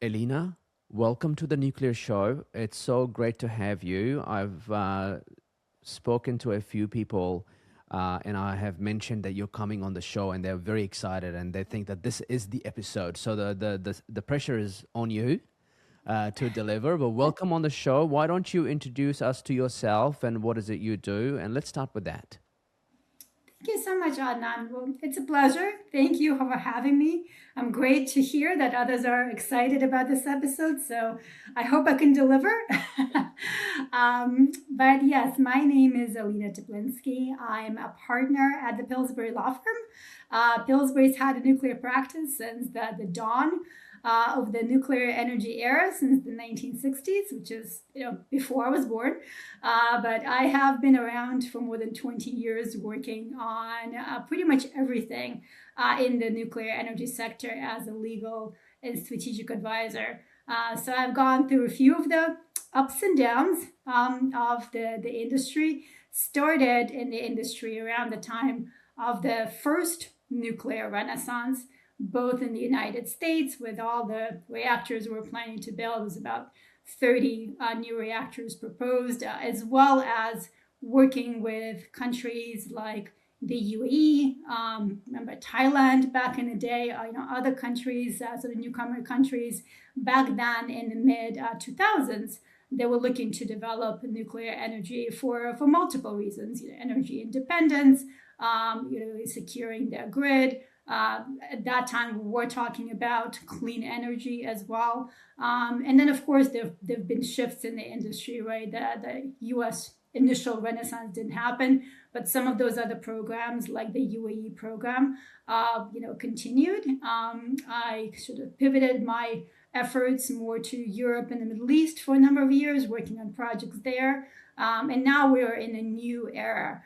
Elina, welcome to the Nuclear Show. It's so great to have you. I've spoken to a few people and I have mentioned that you're coming on the show, and they're very excited and they think that this is the episode. So the pressure is on you to deliver. But welcome on the show. Why don't you introduce us to yourself and what is it you do? And let's start with that. Thank you so much, Adnan. Well, it's a pleasure. Thank you for having me. I'm great to hear that others are excited about this episode, so I hope I can deliver. But yes, my name is Elina Teplinsky. I'm a partner at the Pillsbury law firm. Pillsbury's had a nuclear practice since the dawn of the nuclear energy era, since the 1960s, which is before I was born. But I have been around for more than 20 years working on pretty much everything in the nuclear energy sector as a legal and strategic advisor. So I've gone through a few of the ups and downs of the industry. Started in the industry around the time of the first nuclear renaissance, both in the United States with all the reactors we're planning to build. There's about 30 new reactors proposed, as well as working with countries like the UAE, remember Thailand back in the day, other countries, sort of newcomer countries back then in the mid 2000s. They were looking to develop nuclear energy for multiple reasons, energy independence, securing their grid. At that time, we were talking about clean energy as well. And then, of course, there've been shifts in the industry, right? The U.S. initial renaissance didn't happen, but some of those other programs, like the UAE program, continued. I sort of pivoted my efforts more to Europe and the Middle East for a number of years, working on projects there. And now we're in a new era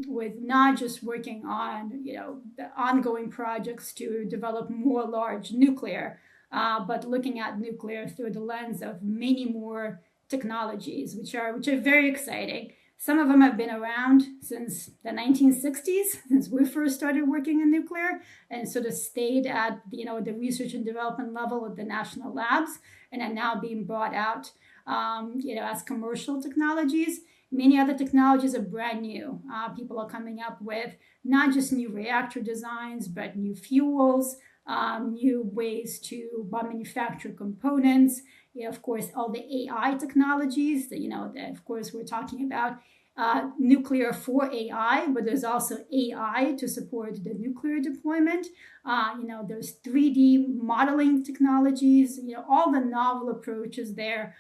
with not just working on the ongoing projects to develop more large nuclear, but looking at nuclear through the lens of many more technologies, which are very exciting. Some of them have been around since the 1960s, since we first started working in nuclear, and sort of stayed at the research and development level at the national labs, and are now being brought out, as commercial technologies. Many other technologies are brand new. People are coming up with not just new reactor designs, but new fuels, new ways to manufacture components. Of course, all the AI technologies that of course, we're talking about nuclear for AI, but there's also AI to support the nuclear deployment. There's 3D modeling technologies, all the novel approaches there.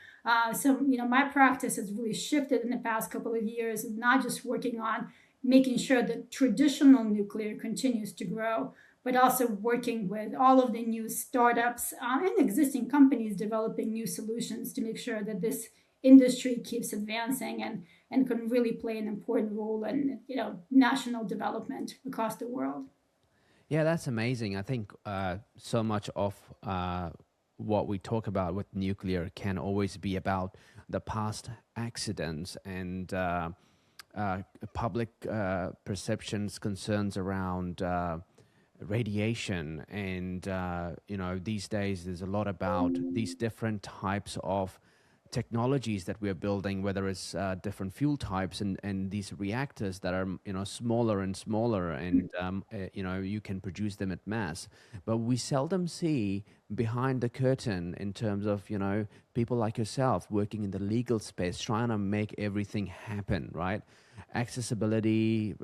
So my practice has really shifted in the past couple of years, not just working on making sure that traditional nuclear continues to grow, but also working with all of the new startups and existing companies developing new solutions to make sure that this industry keeps advancing and can really play an important role in national development across the world. Yeah, that's amazing. I think so much of what we talk about with nuclear can always be about the past accidents and public perceptions, concerns around radiation. And, these days there's a lot about these different types of technologies that we're building, whether it's different fuel types and these reactors that are smaller and smaller, and you can produce them at mass. But we seldom see behind the curtain in terms of people like yourself working in the legal space, trying to make everything happen, right? Accessibility,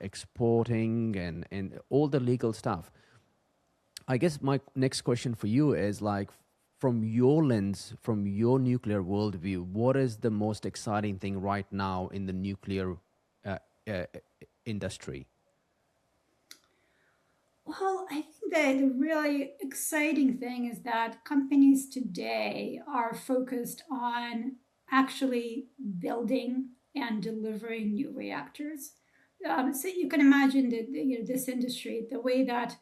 exporting, and all the legal stuff. I guess my next question for you is like, from your lens, from your nuclear worldview, what is the most exciting thing right now in the nuclear uh, uh, industry? Well, I think that the really exciting thing is that companies today are focused on actually building and delivering new reactors. So you can imagine that this industry, the way that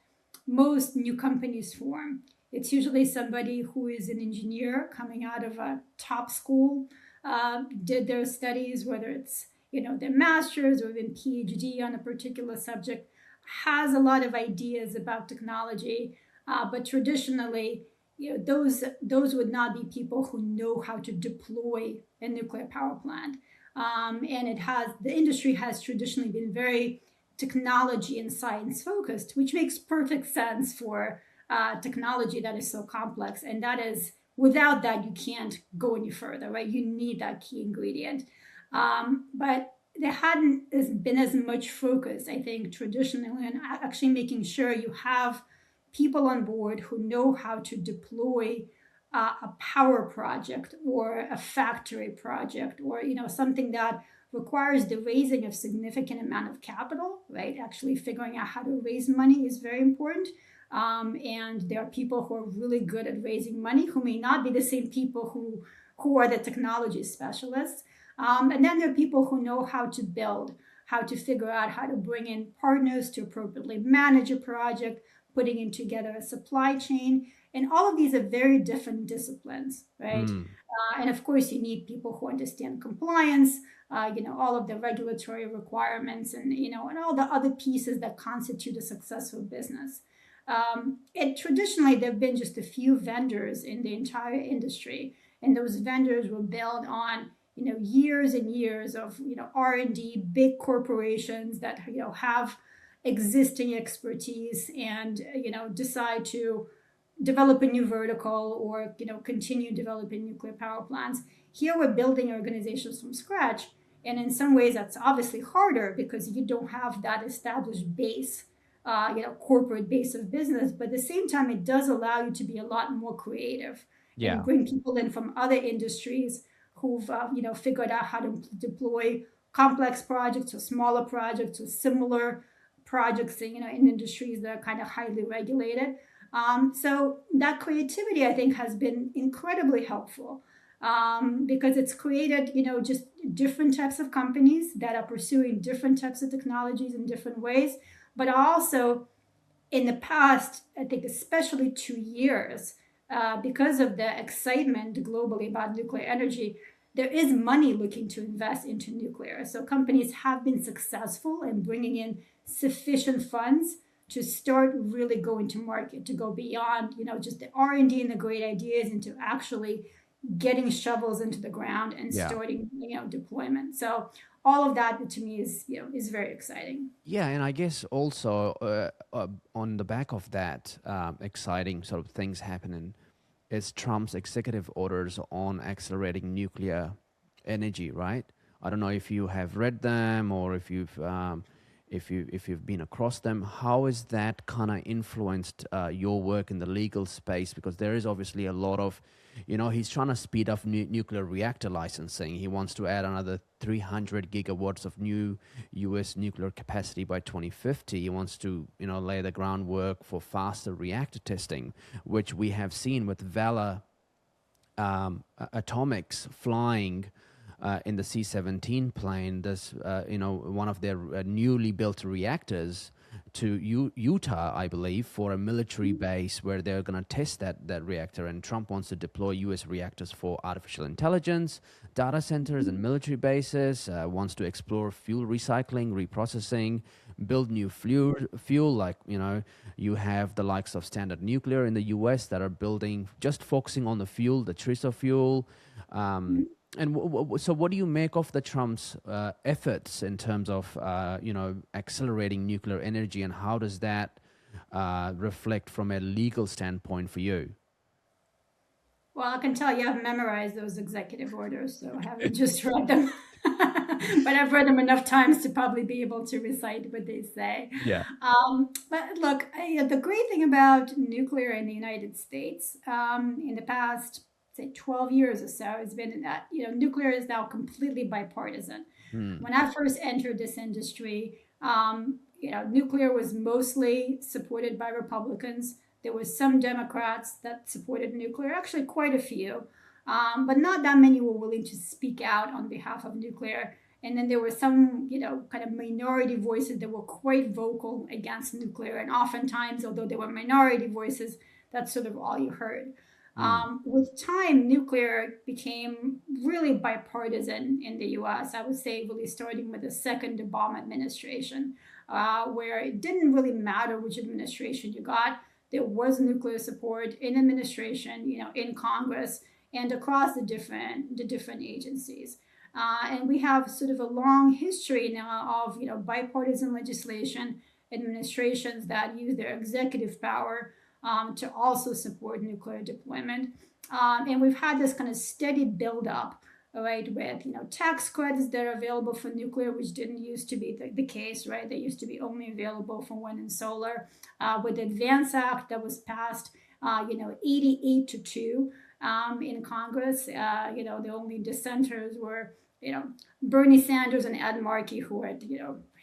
most new companies form. It's usually somebody who is an engineer coming out of a top school, did their studies, whether it's their master's or even PhD on a particular subject, has a lot of ideas about technology, but traditionally those would not be people who know how to deploy a nuclear power plant. And the industry has traditionally been very technology and science focused, which makes perfect sense for technology that is so complex. And that is, without that, you can't go any further, right? You need that key ingredient. But there hadn't been as much focus, I think, traditionally, on actually making sure you have people on board who know how to deploy a power project or a factory project, or something that requires the raising of significant amount of capital, right? Actually figuring out how to raise money is very important. And there are people who are really good at raising money who may not be the same people who are the technology specialists. And then there are people who know how to build, how to figure out how to bring in partners to appropriately manage a project, putting in together a supply chain. And all of these are very different disciplines, right? Mm. And of course, you need people who understand compliance, all of the regulatory requirements, and all the other pieces that constitute a successful business. And traditionally, there have been just a few vendors in the entire industry, and those vendors were built on years and years of R&D, big corporations that have existing expertise and decide to develop a new vertical or continue developing nuclear power plants. Here we're building organizations from scratch, and in some ways that's obviously harder because you don't have that established base, corporate base of business. But at the same time, it does allow you to be a lot more creative and Yeah. bring people in from other industries who've figured out how to deploy complex projects or smaller projects or similar projects in industries that are kind of highly regulated. So that creativity, I think, has been incredibly helpful, because it's created, just different types of companies that are pursuing different types of technologies in different ways. But also, in the past, I think, especially 2 years, because of the excitement globally about nuclear energy, there is money looking to invest into nuclear. So companies have been successful in bringing in sufficient funds to start really going to market, to go beyond, just the R&D and the great ideas, into actually getting shovels into the ground and Yeah. starting, deployment. So all of that to me is very exciting. Yeah, and I guess also on the back of that, exciting sort of things happening is Trump's executive orders on accelerating nuclear energy, right? I don't know if you have read them or if you've been across them. How is that kind of influenced your work in the legal space? Because there is obviously a lot of, he's trying to speed up nuclear reactor licensing. He wants to add another 300 gigawatts of new U.S. nuclear capacity by 2050. He wants to, lay the groundwork for faster reactor testing, which we have seen with Valor Atomics flying in the C-17 plane. This, one of their newly built reactors to Utah, I believe, for a military base where they're going to test that reactor. And Trump wants to deploy U.S. reactors for artificial intelligence, data centers, and military bases. Wants to explore fuel recycling, reprocessing, build new fuel. Like you have the likes of Standard Nuclear in the U.S. that are building, just focusing on the fuel, the TRISO fuel. And so, what do you make of the Trump's efforts in terms of accelerating nuclear energy, and how does that reflect from a legal standpoint for you? Well, I can tell you I've memorized those executive orders, so I haven't just read them. But I've read them enough times to probably be able to recite what they say. Yeah. But look, the great thing about nuclear in the United States, in the past, say, 12 years or so, has been that nuclear is now completely bipartisan. Hmm. When I first entered this industry, nuclear was mostly supported by Republicans. There was some Democrats that supported nuclear, actually quite a few, but not that many were willing to speak out on behalf of nuclear. And then there were some, kind of minority voices that were quite vocal against nuclear. And oftentimes, although they were minority voices, that's sort of all you heard. Hmm. With time, nuclear became really bipartisan in the US. I would say, really starting with the second Obama administration, where it didn't really matter which administration you got. there was nuclear support in administration, in Congress and across the different agencies. And we have sort of a long history now of bipartisan legislation, administrations that use their executive power to also support nuclear deployment. And we've had this kind of steady buildup, right, with tax credits that are available for nuclear, which didn't used to be the case, right? They used to be only available for wind and solar. With the Advance Act that was passed, 88 to 2 in Congress. The only dissenters were Bernie Sanders and Ed Markey, who had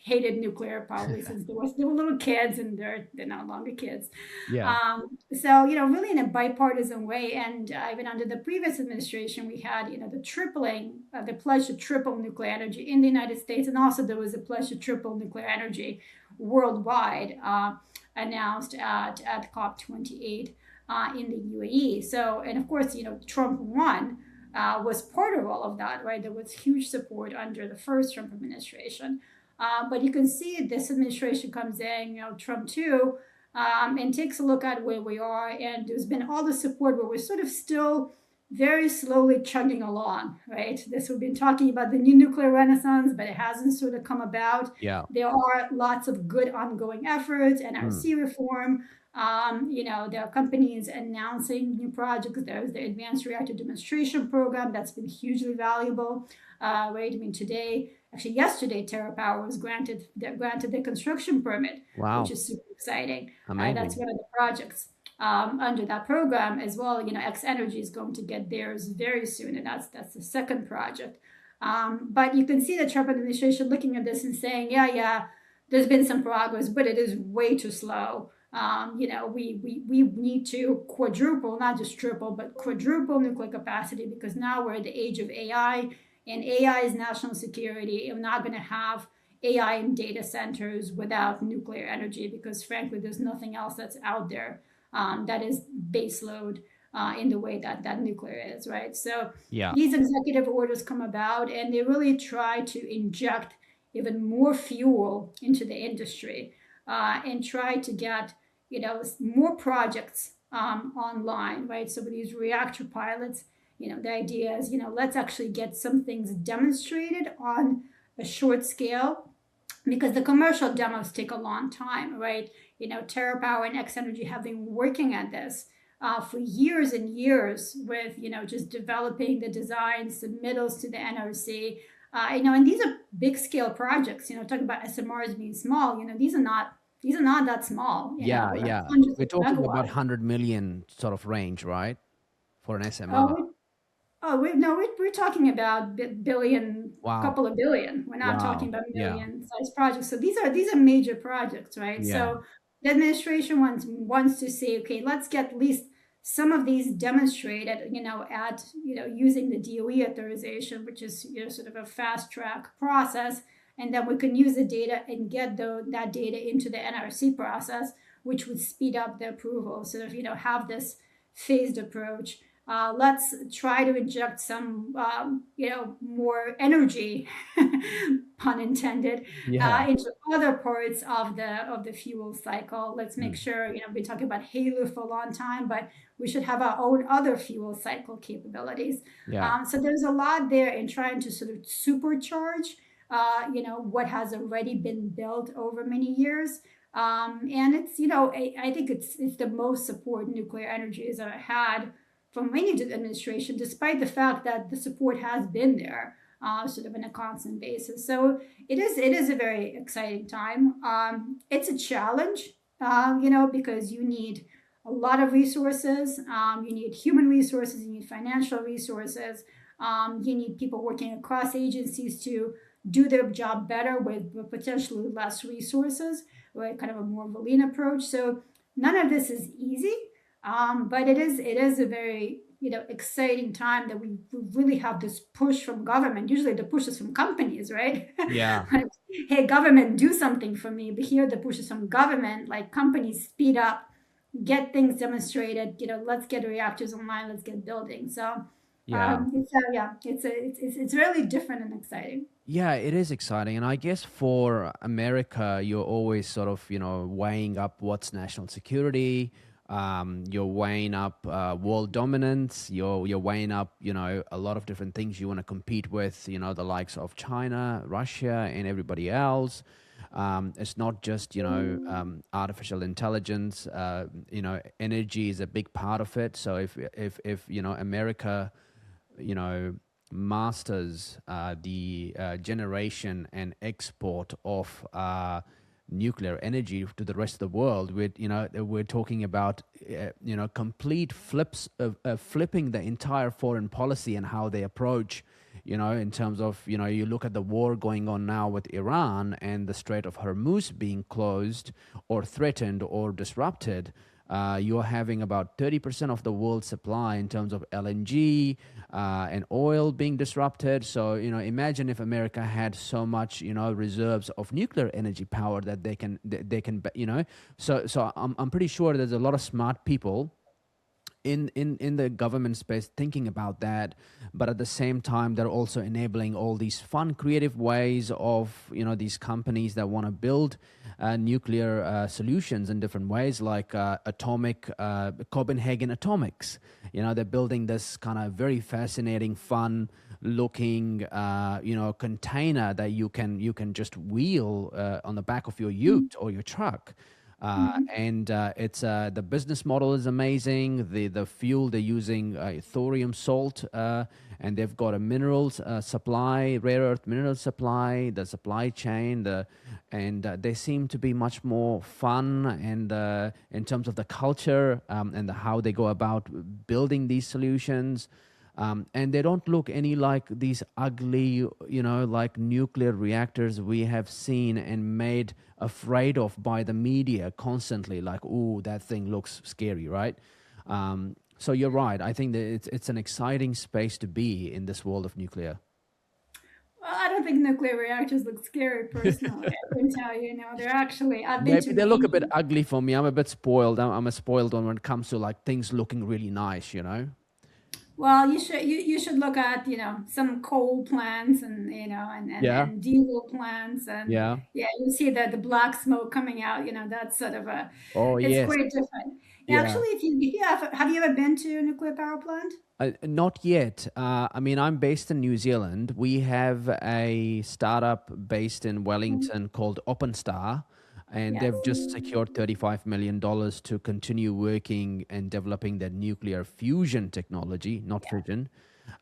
hated nuclear probably since they were little kids, and they're no longer kids. Yeah. So really in a bipartisan way, and even under the previous administration, we had the pledge to triple nuclear energy in the United States, and also there was a pledge to triple nuclear energy worldwide, announced at COP28 in the UAE. So, and of course, Trump won. Was part of all of that, right? There was huge support under the first Trump administration. But you can see this administration comes in, Trump too, and takes a look at where we are. And there's been all the support, but we're sort of still very slowly chugging along, right? We've been talking about the new nuclear renaissance, but it hasn't sort of come about. Yeah. There are lots of good ongoing efforts, NRC reform. There are companies announcing new projects. There's the Advanced Reactor Demonstration Program that's been hugely valuable, right? I mean, yesterday, TerraPower was granted the construction permit, Wow. which is super exciting. Amazing. That's one of the projects under that program as well. X Energy is going to get theirs very soon, and that's the second project. But you can see the Trump administration looking at this and saying, yeah, there's been some progress, but it is way too slow. We need to quadruple, not just triple, but quadruple nuclear capacity, because now we're at the age of AI, and AI is national security. And we're not going to have AI in data centers without nuclear energy, because frankly, there's nothing else that's out there that is baseload in the way that nuclear is, right? So Yeah. these executive orders come about, and they really try to inject even more fuel into the industry and try to get more projects online, right? So with these reactor pilots, the idea is, let's actually get some things demonstrated on a short scale, because the commercial demos take a long time, right? TerraPower and X Energy have been working at this for years and years with, just developing the designs, submittals to the NRC. And these are big scale projects, talking about SMRs being small, these are not that small. Yeah. We're Yeah. hundreds We're of talking about megawatts. 100 million sort of range, right? For an Oh, SMR. we're talking about billion, Wow. couple of billion. We're not talking Wow. about Yeah. million-sized projects. So these are major projects, right? Yeah. So the administration wants to say, okay, let's get at least some of these demonstrated, using the DOE authorization, which is sort of a fast track process, and then we can use the data and get that data into the NRC process, which would speed up the approval. So have this phased approach. Let's try to inject some, more energy, pun intended, Yeah. into other parts of the fuel cycle. Let's make sure, we talk about HALEU for a long time, but we should have our own other fuel cycle capabilities. Yeah. So there's a lot there in trying to sort of supercharge, what has already been built over many years. And it's, I think it's the most support nuclear energy has ever had from any administration, despite the fact that the support has been there, sort of on a constant basis. So it is a very exciting time. It's a challenge, because you need a lot of resources. You need human resources. You need financial resources. You need people working across agencies to do their job better with potentially less resources, right? Kind of a more lean approach. So none of this is easy. But it is a very exciting time that we really have this push from government. Usually the push is from companies, right? Yeah. Like, hey, government, do something for me. But here the push is from government, like companies speed up, get things demonstrated. Let's get reactors online. Let's get building. So Yeah. it's really different and exciting. Yeah, it is exciting. And I guess for America, you're always sort of, weighing up what's national security, You're weighing up world dominance. You're weighing up, a lot of different things you want to compete with. The likes of China, Russia, and everybody else. It's not just artificial intelligence. Energy is a big part of it. So if America you know, masters the generation and export of nuclear energy to the rest of the world. We're talking about complete flipping the entire foreign policy and how they approach. In terms of, you look at the war going on now with Iran and the Strait of Hormuz being closed or threatened or disrupted. You're having about 30% of the world's supply in terms of LNG and oil being disrupted. So, imagine if America had so much, reserves of nuclear energy power that they can. So I'm pretty sure there's a lot of smart people in the government space thinking about that, but at the same time they're also enabling all these fun creative ways of these companies that want to build nuclear solutions in different ways, like atomic Copenhagen Atomics. They're building this kind of very fascinating, fun looking container that you can just wheel on the back of your ute or your truck. And it's the business model is amazing. The fuel they're using thorium salt, and they've got a minerals supply, rare earth mineral supply, the supply chain, and they seem to be much more fun and in terms of the culture and how they go about building these solutions. And they don't look any like these ugly, like nuclear reactors we have seen and made afraid of by the media constantly. Like, ooh, that thing looks scary, right? So you're right. I think that it's an exciting space to be in this world of nuclear. Well, I don't think nuclear reactors look scary personally. I can tell you, they're actually, I've been to Maybe they look a bit many. ugly for me. I'm a bit spoiled. I'm a spoiled one when it comes to like things looking really nice. Well, you should look at some coal plants and Yeah. and diesel plants, and Yeah. yeah, you see the black smoke coming out. That's sort of a, Oh, it's yes. quite different. Yeah. Actually, if you have you ever been to a nuclear power plant? Not yet. I mean, I'm based in New Zealand. We have a startup based in Mm. Wellington called OpenStar, and Yes. they've just secured $35 million to continue working and developing their nuclear fusion technology, not Yeah. fission.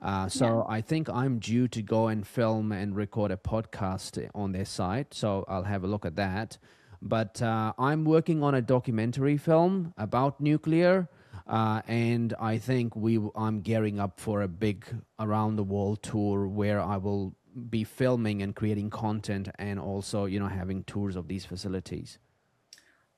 Yeah. So I think I'm due to go and film and record a podcast on their site. So I'll have a look at that. But I'm working on a documentary film about nuclear. And I think I'm gearing up for a big around the world tour where I will be filming and creating content and also, having tours of these facilities.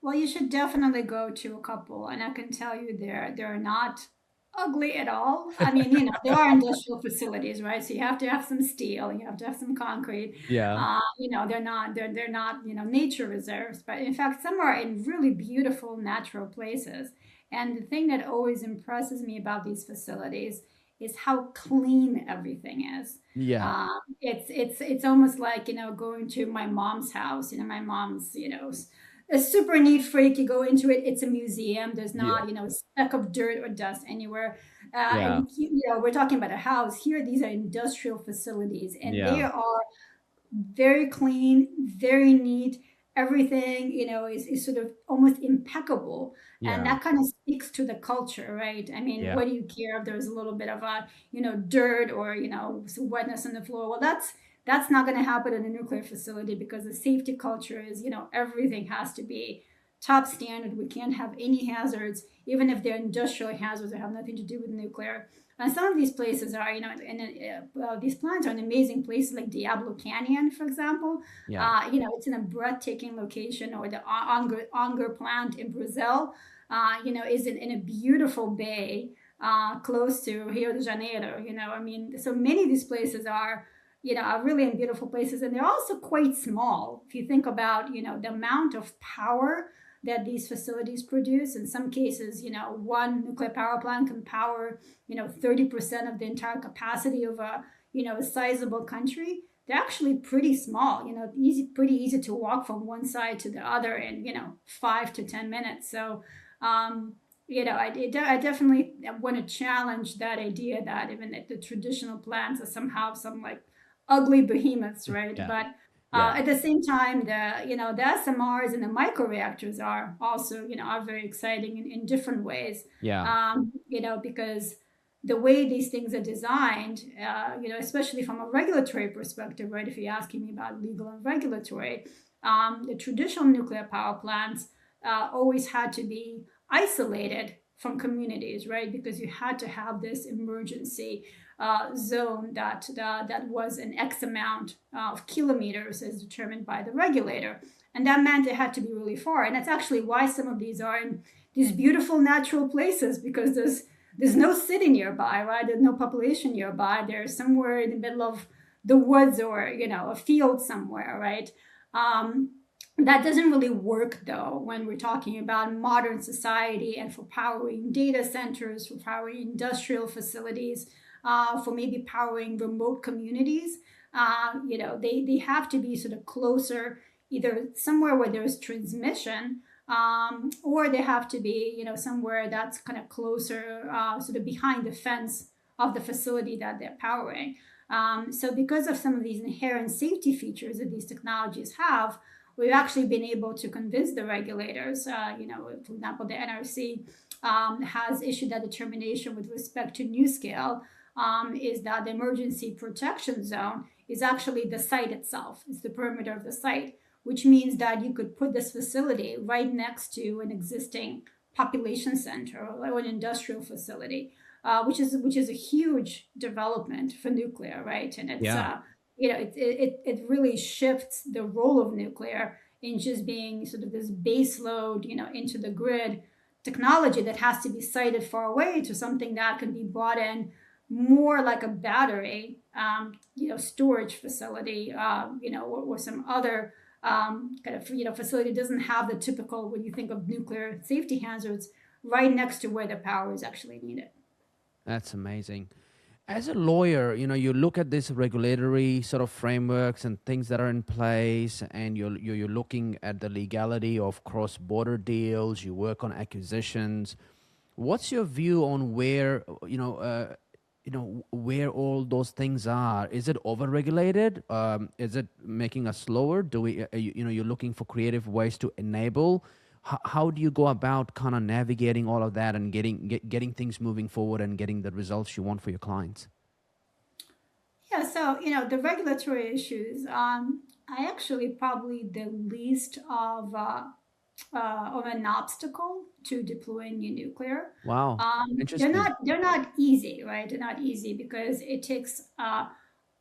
Well, you should definitely go to a couple, and I can tell you they're not ugly at all. I mean, there are industrial facilities, right? So you have to have some steel, you have to have some concrete. Yeah. They're not nature reserves, but in fact, some are in really beautiful natural places. And the thing that always impresses me about these facilities is how clean everything is. Yeah. It's almost like going to my mom's house. My mom's a super neat freak. You go into it, it's a museum. There's Yeah. not a speck of dirt or dust anywhere. Yeah. And we're talking about a house here. These are industrial facilities, and they Yeah. are very clean, very neat. Everything, is sort of almost impeccable. And Yeah. that kind of speaks to the culture, right? I mean, Yeah. what do you care if there's a little bit of dirt or, some wetness on the floor? Well, that's not going to happen in a nuclear facility because the safety culture is, everything has to be top standard. We can't have any hazards, even if they're industrial hazards that have nothing to do with nuclear. And some of these places are, these plants are in amazing places like Diablo Canyon, for example. Yeah. It's in a breathtaking location, or the Onger plant in Brazil, is in a beautiful bay close to Rio de Janeiro. I mean, so many of these places are really in beautiful places, and they're also quite small. If you think about, the amount of power that these facilities produce. In some cases, one nuclear power plant can power, 30% of the entire capacity of a sizable country. They're actually pretty small, pretty easy to walk from one side to the other in, 5 to 10 minutes. So, I definitely want to challenge that idea that even the traditional plants are somehow some like ugly behemoths, right? Yeah. But Yeah. at the same time, the SMRs and the microreactors are also are very exciting in different ways. Yeah. Because the way these things are designed, especially from a regulatory perspective, right? If you're asking me about legal and regulatory, the traditional nuclear power plants always had to be isolated from communities, right? Because you had to have this emergency zone that was an X amount of kilometers as determined by the regulator. And that meant it had to be really far. And that's actually why some of these are in these beautiful natural places, because there's no city nearby, right? There's no population nearby. They're somewhere in the middle of the woods or, a field somewhere, right? Um, that doesn't really work though when we're talking about modern society and for powering data centers, for powering industrial facilities, for maybe powering remote communities. They have to be sort of closer, either somewhere where there's transmission, or they have to be, somewhere that's kind of closer, sort of behind the fence of the facility that they're powering. So because of some of these inherent safety features that these technologies have, we've actually been able to convince the regulators. For example, the NRC has issued that determination with respect to NuScale, is that the emergency protection zone is actually the site itself. It's the perimeter of the site, which means that you could put this facility right next to an existing population center or an industrial facility, which is a huge development for nuclear, right? And it's Yeah. it really shifts the role of nuclear in just being sort of this base load, into the grid technology that has to be sited far away to something that can be brought in more like a battery, storage facility, or some other kind of facility that doesn't have the typical, when you think of nuclear safety hazards, right next to where the power is actually needed. That's amazing. As a lawyer, you look at this regulatory sort of frameworks and things that are in place, and you're looking at the legality of cross-border deals. You work on acquisitions. What's your view on where where all those things are? Is it overregulated? Is it making us slower? Do we you're looking for creative ways to enable? How do you go about kind of navigating all of that and getting things moving forward and getting the results you want for your clients? Yeah, so the regulatory issues. I actually probably the least of an obstacle to deploying new nuclear. Wow, They're interesting. not easy, right? They're not easy because it takes a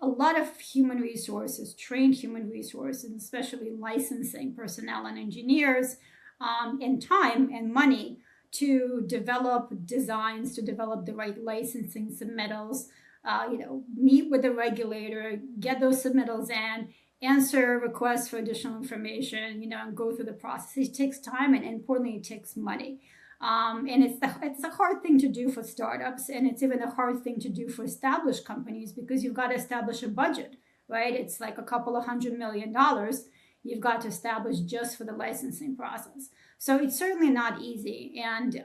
lot of human resources, trained human resources, especially licensing personnel and engineers, and time and money to develop designs, to develop the right licensing submittals, meet with the regulator, get those submittals in, answer requests for additional information, and go through the process. It takes time, and importantly, it takes money. And it's a hard thing to do for startups, and it's even a hard thing to do for established companies because you've got to establish a budget, right? It's like a couple of $100 million you've got to establish just for the licensing process. So it's certainly not easy, and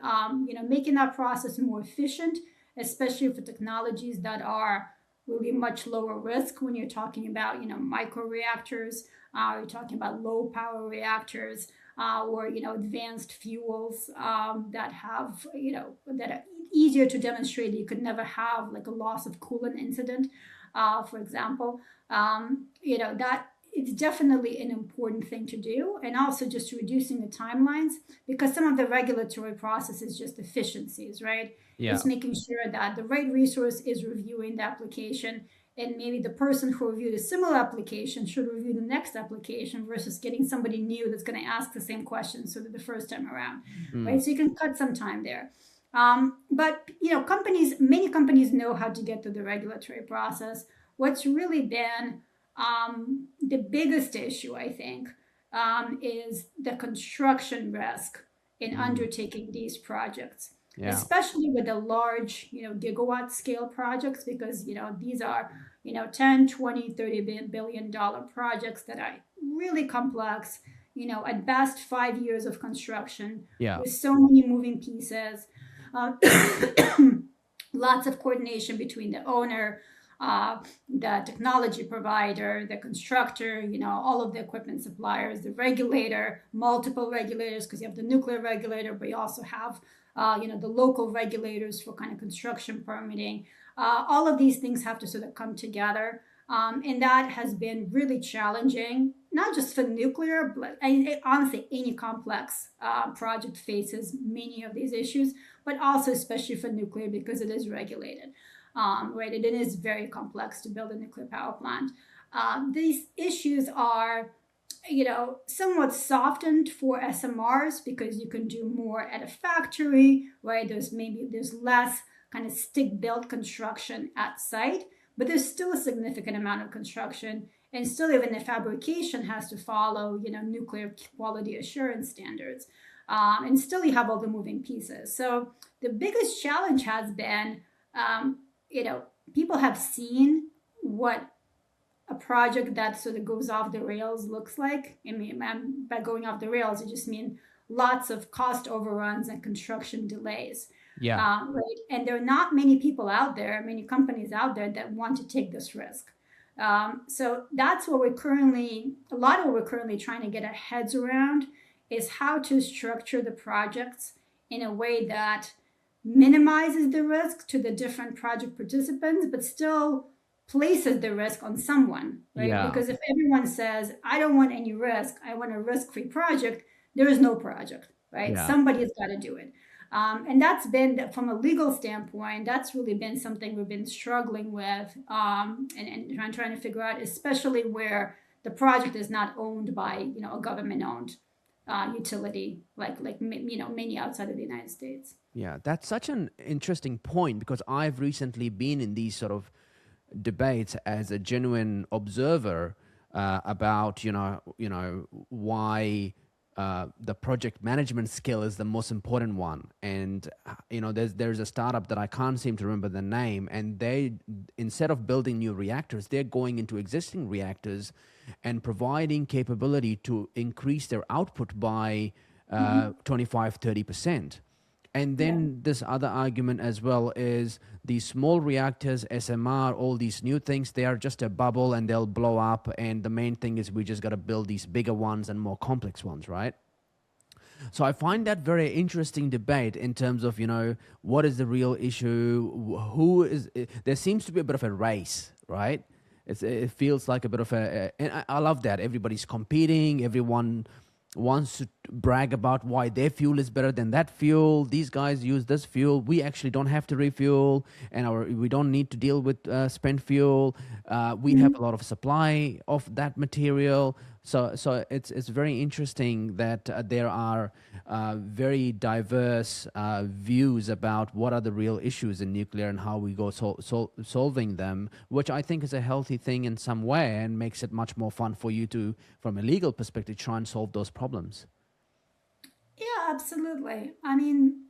making that process more efficient, especially for technologies that are really much lower risk. When you're talking about micro reactors, you're talking about low power reactors, or advanced fuels that have that are easier to demonstrate. You could never have like a loss of coolant incident, for example. That it's definitely an important thing to do, and also just reducing the timelines, because some of the regulatory process is just efficiencies, right? Yeah. It's making sure that the right resource is reviewing the application, and maybe the person who reviewed a similar application should review the next application versus getting somebody new that's going to ask the same questions sort of the first time around, Mm. right? So you can cut some time there. But many companies know how to get through the regulatory process. What's really been the biggest issue, I think, is the construction risk in Mm. undertaking these projects, Yeah. especially with the large, gigawatt scale projects, because, these are, 10, 20, $30 billion projects that are really complex, at best 5 years of construction Yeah. with so many moving pieces. Uh, lots of coordination between the owner, the technology provider, the constructor, all of the equipment suppliers, the regulator, multiple regulators, because you have the nuclear regulator, but you also have, the local regulators for kind of construction permitting. All of these things have to sort of come together. And that has been really challenging, not just for nuclear, but honestly, any complex project faces many of these issues, but also especially for nuclear because it is regulated, right? And it is very complex to build a nuclear power plant. These issues are, somewhat softened for SMRs because you can do more at a factory, right? There's less kind of stick-built construction at site, but there's still a significant amount of construction, and still even the fabrication has to follow, nuclear quality assurance standards. And still you have all the moving pieces. So the biggest challenge has been, people have seen what a project that sort of goes off the rails looks like. I mean, by going off the rails, I just mean lots of cost overruns and construction delays. Yeah. Right. And there are not many people out there, many companies out there that want to take this risk. So that's what a lot of what we're currently trying to get our heads around is how to structure the projects in a way that minimizes the risk to the different project participants, but still places the risk on someone, right? Yeah. Because if everyone says, I don't want any risk, I want a risk-free project, there is no project, right? Yeah. Somebody's got to do it. And that's been, from a legal standpoint, that's really been something we've been struggling with and trying to figure out, especially where the project is not owned by, a government-owned utility, like many outside of the United States. Yeah, that's such an interesting point because I've recently been in these sort of debates as a genuine observer about why the project management skill is the most important one. And there's a startup that I can't seem to remember the name, and they, instead of building new reactors, they're going into existing reactors and providing capability to increase their output by 25-30%. And then this other argument as well is these small reactors, SMR, all these new things, they are just a bubble and they'll blow up. And the main thing is we just got to build these bigger ones and more complex ones, right? So I find that very interesting debate in terms of, what is the real issue? There seems to be a bit of a race, right? It feels like a bit of and I love that. Everybody's competing, everyone wants to brag about why their fuel is better than that fuel. These guys use this fuel. We actually don't have to refuel, and we don't need to deal with spent fuel. We have a lot of supply of that material. So it's very interesting that there are very diverse views about what are the real issues in nuclear and how we go solving them, which I think is a healthy thing in some way and makes it much more fun for you to, from a legal perspective, try and solve those problems. Yeah, absolutely. I mean,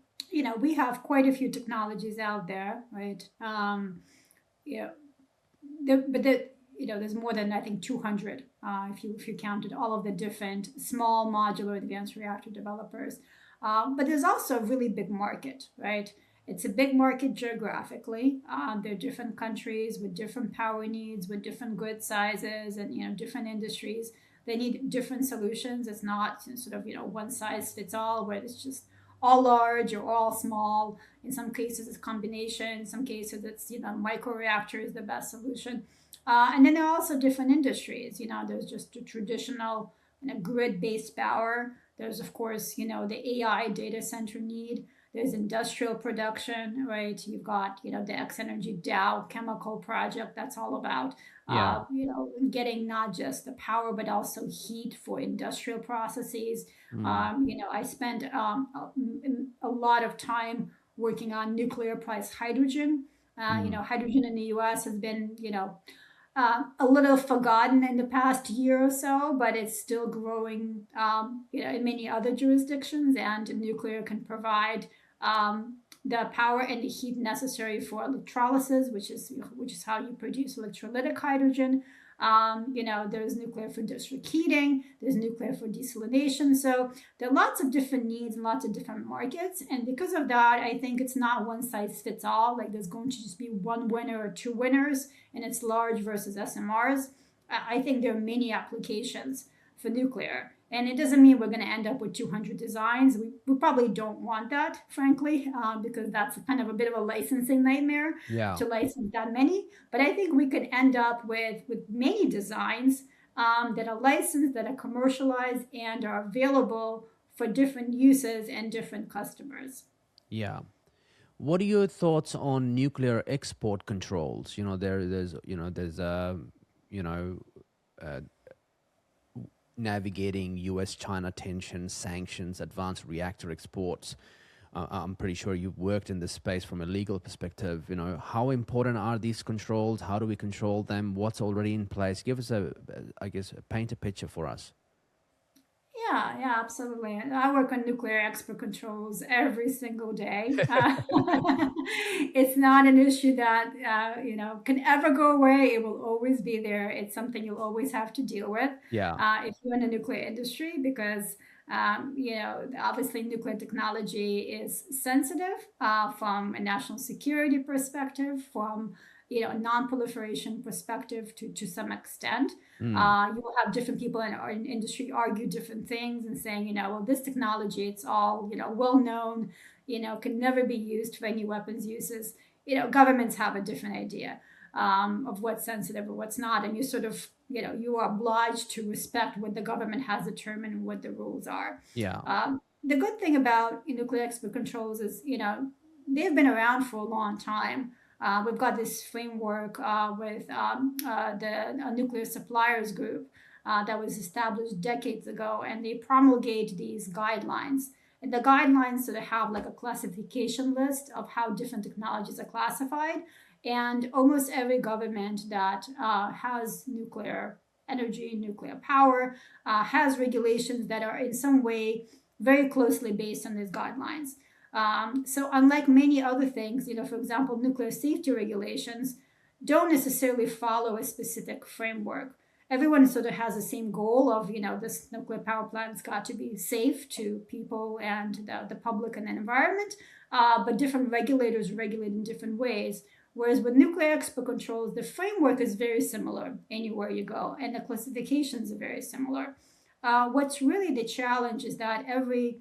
we have quite a few technologies out there, right? Yeah, there's more than I think 200 if you counted all of the different small modular advanced reactor developers. But there's also a really big market, right? It's a big market geographically. There are different countries with different power needs, with different grid sizes, and different industries. They need different solutions. It's not sort of one size fits all, where it's just all large or all small. In some cases, it's a combination. In some cases, it's micro reactor is the best solution. And then there are also different industries. There's just a traditional grid-based power. There's, of course, the AI data center need. There's industrial production, right? You've got, the X Energy Dow chemical project. That's all about, Yeah. getting not just the power, but also heat for industrial processes. I spent a lot of time working on nuclear plus hydrogen. Hydrogen in the U.S. has been, a little forgotten in the past year or so, but it's still growing, in many other jurisdictions. And nuclear can provide the power and the heat necessary for electrolysis, which is how you produce electrolytic hydrogen. There's nuclear for district heating, there's nuclear for desalination. So there are lots of different needs and lots of different markets. And because of that, I think it's not one size fits all. Like there's going to just be one winner or two winners, and it's large versus SMRs. I think there are many applications for nuclear. And it doesn't mean we're going to end up with 200 designs. We probably don't want that, frankly, because that's kind of a bit of a licensing nightmare Yeah. to license that many. But I think we could end up with many designs that are licensed, that are commercialized, and are available for different uses and different customers. Yeah. What are your thoughts on nuclear export controls? There's you know, uh, navigating U.S.-China tensions, sanctions, advanced reactor exports. I'm pretty sure you've worked in this space from a legal perspective. How important are these controls? How do we control them? What's already in place? Give us I guess, paint a picture for us. Yeah, yeah, absolutely. I work on nuclear export controls every single day. It's not an issue that can ever go away. It will always be there. It's something you'll always have to deal with Yeah. if you're in the nuclear industry, because obviously nuclear technology is sensitive from a national security perspective, from a non-proliferation perspective to some extent. Mm. You will have different people in our industry argue different things and saying, well, this technology, it's all, well known, can never be used for any weapons uses. Governments have a different idea of what's sensitive or what's not. And you sort of, you are obliged to respect what the government has determined and what the rules are. Yeah. The good thing about nuclear export controls is, they've been around for a long time. We've got this framework with the Nuclear Suppliers Group that was established decades ago, and they promulgate these guidelines. And the guidelines sort of have like a classification list of how different technologies are classified. And almost every government that has nuclear energy, nuclear power, has regulations that are in some way very closely based on these guidelines. So unlike many other things, for example, nuclear safety regulations don't necessarily follow a specific framework. Everyone sort of has the same goal of, this nuclear power plant's got to be safe to people and the public and the environment, but different regulators regulate in different ways. Whereas with nuclear export controls, the framework is very similar anywhere you go, and the classifications are very similar. What's really the challenge is that every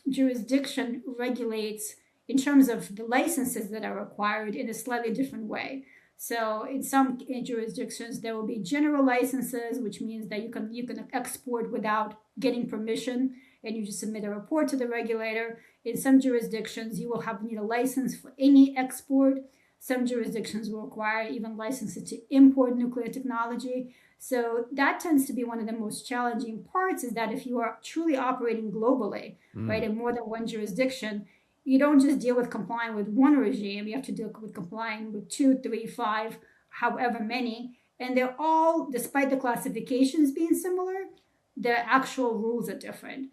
jurisdiction regulates in terms of the licenses that are required in a slightly different way. So in some jurisdictions, there will be general licenses, which means that you can export without getting permission, and you just submit a report to the regulator. In some jurisdictions, you will need a license for any export. Some jurisdictions will require even licenses to import nuclear technology. So that tends to be one of the most challenging parts, is that if you are truly operating globally, right, in more than one jurisdiction, you don't just deal with complying with one regime. You have to deal with complying with 2, 3, 5, however many. And they're all, despite the classifications being similar, the actual rules are different.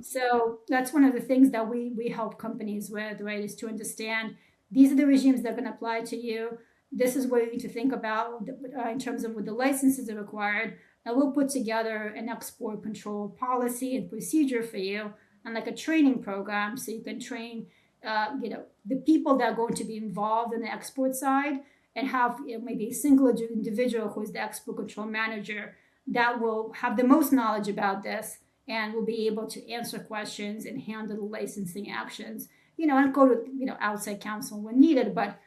So that's one of the things that we help companies with, right, is to understand these are the regimes that are going to apply to you. This is what you need to think about in terms of what the licenses are required. And we'll put together an export control policy and procedure for you, and like a training program, so you can train, the people that are going to be involved in the export side, and have maybe a single individual who is the export control manager that will have the most knowledge about this and will be able to answer questions and handle the licensing actions, and go to outside counsel when needed, but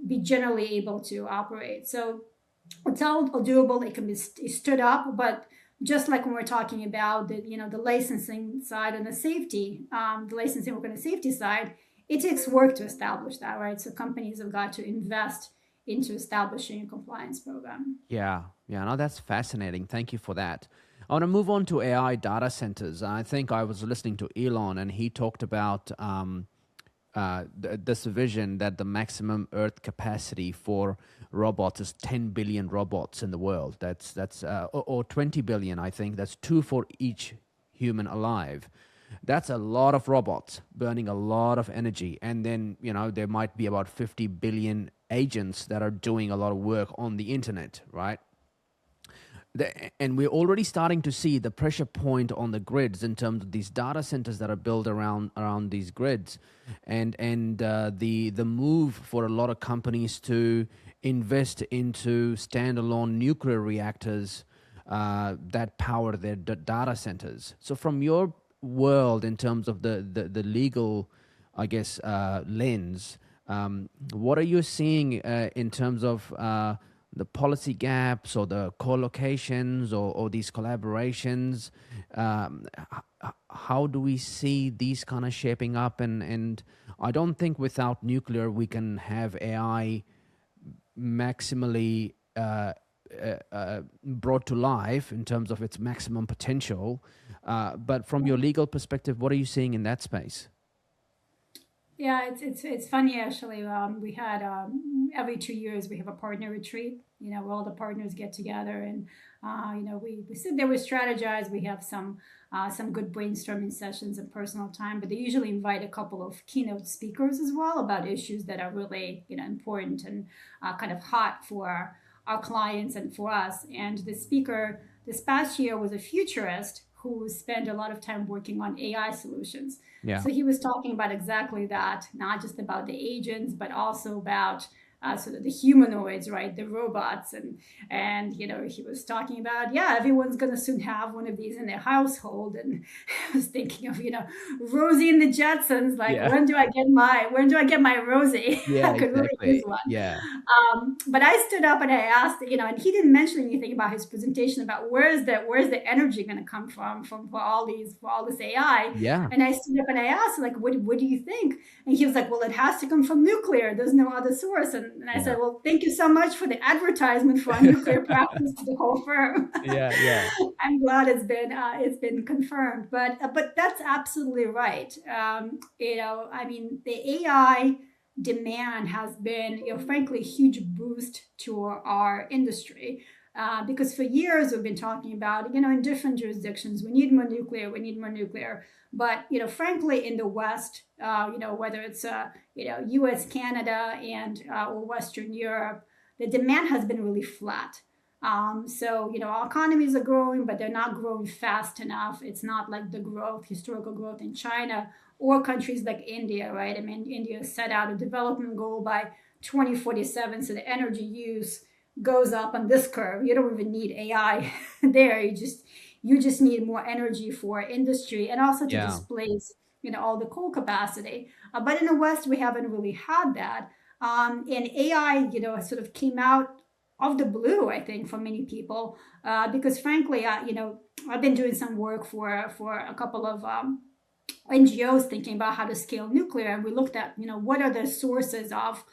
be generally able to operate. So it's all doable. It can be stood up, but just like when we're talking about the licensing side and the safety, the licensing work on the safety side, it takes work to establish that, right? So companies have got to invest into establishing a compliance program. Yeah. Yeah. No, that's fascinating. Thank you for that. I want to move on to AI data centers. I think I was listening to Elon, and he talked about this vision that the maximum Earth capacity for robots is 10 billion robots in the world. That's or 20 billion, I think. That's 2 for each human alive. That's a lot of robots burning a lot of energy. And then, there might be about 50 billion agents that are doing a lot of work on the internet, right? And we're already starting to see the pressure point on the grids in terms of these data centers that are built around these grids, and the move for a lot of companies to invest into standalone nuclear reactors that power their data centers. So, from your world, in terms of the legal, I guess, lens, what are you seeing in terms of the policy gaps or the co-locations or these collaborations? How do we see these kind of shaping up? And I don't think without nuclear we can have AI maximally brought to life in terms of its maximum potential. But from your legal perspective, what are you seeing in that space? Yeah, it's funny actually. We had every 2 years we have a partner retreat. Where all the partners get together, and we sit there, we strategize. We have some good brainstorming sessions and personal time. But they usually invite a couple of keynote speakers as well about issues that are really important and kind of hot for our clients and for us. And the speaker this past year was a futurist who spent a lot of time working on AI solutions. Yeah. So he was talking about exactly that, not just about the agents, but also about sort of the humanoids, right? The robots, and he was talking about, yeah, everyone's gonna soon have one of these in their household. And I was thinking of Rosie and the Jetsons, like Yeah. when do I get my Rosie? Yeah, I could really use exactly. one. Yeah. But I stood up and I asked, and he didn't mention anything about his presentation about where's the energy going to come from for all this AI. Yeah. And I stood up and I asked, like, what do you think? And he was like, well, it has to come from nuclear. There's no other source. And I Yeah. said, well, thank you so much for the advertisement for our nuclear practice to the whole firm. Yeah. Yeah. I'm glad it's been confirmed, but that's absolutely right. I mean, the AI demand has been, frankly, a huge boost to our industry. Because for years we've been talking about, in different jurisdictions, we need more nuclear, we need more nuclear. But, frankly, in the West, whether it's, US, Canada, and or Western Europe, the demand has been really flat. So, our economies are growing, but they're not growing fast enough. It's not like the historical growth in China or countries like India, right? I mean, India set out a development goal by 2047, so the energy use goes up on this curve. You don't even need AI there. You just need more energy for industry and also to Yeah. displace, all the coal capacity. But in the West, we haven't really had that. And AI, sort of came out of the blue, I think, for many people, because frankly, I've been doing some work for a couple of NGOs thinking about how to scale nuclear, and we looked at what are the sources of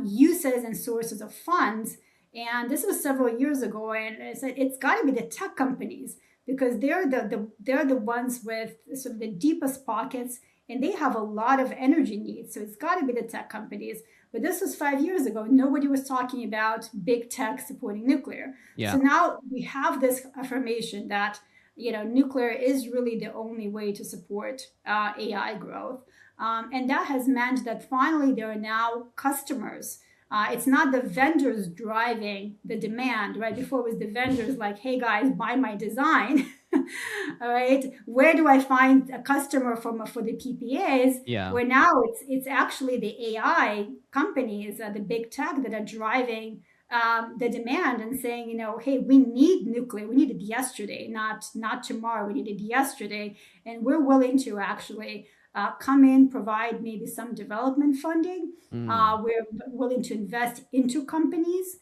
uses and sources of funds. And this was several years ago, and I said it's got to be the tech companies because they're the ones with sort of the deepest pockets, and they have a lot of energy needs. So it's got to be the tech companies. But this was 5 years ago. Nobody was talking about big tech supporting nuclear. Yeah. So now we have this affirmation that nuclear is really the only way to support AI growth. And that has meant that finally there are now customers. It's not the vendors driving the demand, right? Before it was the vendors like, hey guys, buy my design. All right. Where do I find a customer for the PPAs? Yeah. Where now it's actually the AI companies, the big tech that are driving the demand and saying, hey, we need nuclear. We need it yesterday, not tomorrow. We need it yesterday, and we're willing to actually come in, provide maybe some development funding. We're willing to invest into companies,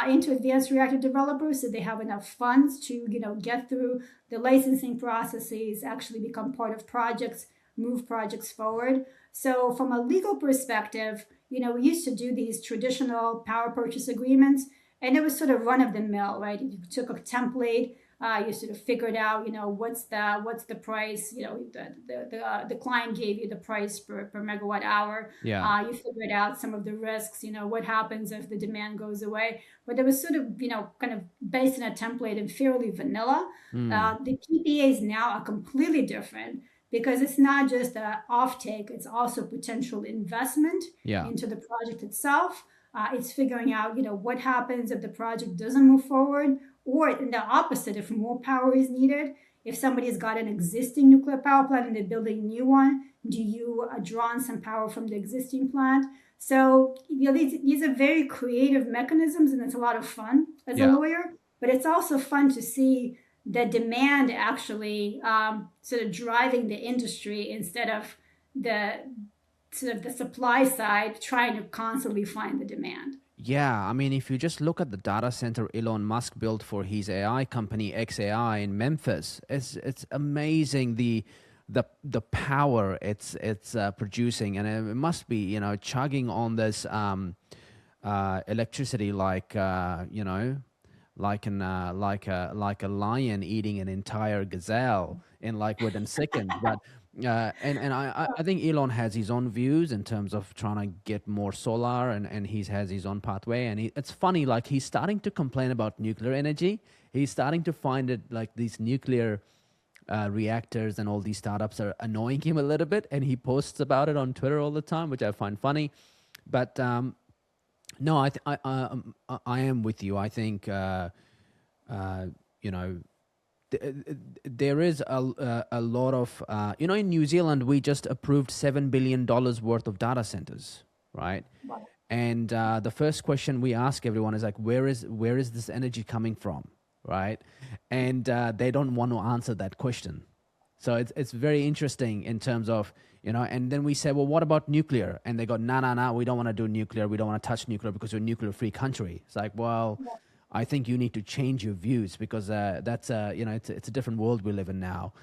into advanced reactor developers, so they have enough funds to get through the licensing processes, actually become part of projects, move projects forward. So from a legal perspective, we used to do these traditional power purchase agreements, and it was sort of run of the mill, right? You took a template, you sort of figured out, what's the price, the client gave you the price per megawatt hour. Yeah. You figured out some of the risks, what happens if the demand goes away. But it was sort of, kind of based on a template and fairly vanilla. The PPAs now are completely different, because it's not just an offtake, it's also potential investment Yeah. into the project itself. It's figuring out, what happens if the project doesn't move forward, or in the opposite, if more power is needed. If somebody's got an existing nuclear power plant and they're building a new one, do you draw on some power from the existing plant? So, these are very creative mechanisms, and it's a lot of fun as a Yeah. lawyer. But it's also fun to see the demand actually sort of driving the industry instead of the sort of the supply side trying to constantly find the demand. Yeah, I mean, if you just look at the data center Elon Musk built for his AI company XAI in Memphis, it's amazing the power it's producing, and it must be chugging on this electricity like like a lion eating an entire gazelle in like within seconds. But I think Elon has his own views in terms of trying to get more solar, and he has his own pathway. And it's funny, like he's starting to complain about nuclear energy. He's starting to find it like these nuclear reactors and all these startups are annoying him a little bit, and he posts about it on Twitter all the time, which I find funny. But no, I am with you. I think you know there is a lot of in New Zealand we just approved $7 billion worth of data centers, right? Wow. And the first question we ask everyone is like, where is this energy coming from, right? And they don't want to answer that question. So it's very interesting in terms of, and then we say, well, what about nuclear? And they go, no, we don't want to do nuclear. We don't want to touch nuclear because we're a nuclear-free country. It's like, well, I think you need to change your views because that's it's a different world we live in now.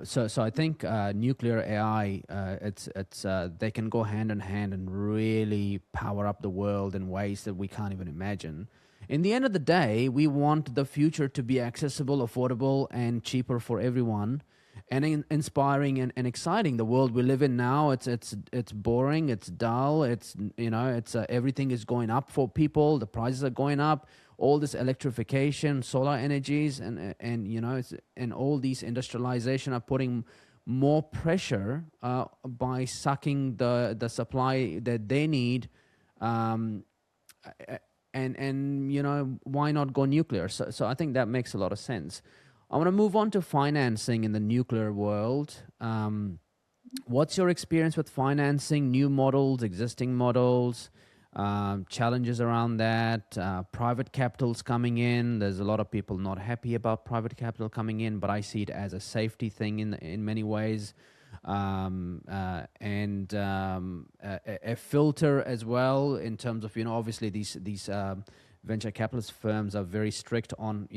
So I think nuclear AI, it's they can go hand in hand and really power up the world in ways that we can't even imagine. In the end of the day, we want the future to be accessible, affordable, and cheaper for everyone, and inspiring and exciting. The world we live in now, it's boring, it's dull, it's everything is going up for people. The prices are going up. All this electrification, solar energies, and all these industrialization are putting more pressure by sucking the supply that they need. Um, and why not go nuclear? So I think that makes a lot of sense. I want to move on to financing in the nuclear world. What's your experience with financing new models, existing models, challenges around that? Private capital's coming in. There's a lot of people not happy about private capital coming in, but I see it as a safety thing in many ways. And a filter as well in terms of obviously these venture capitalist firms are very strict on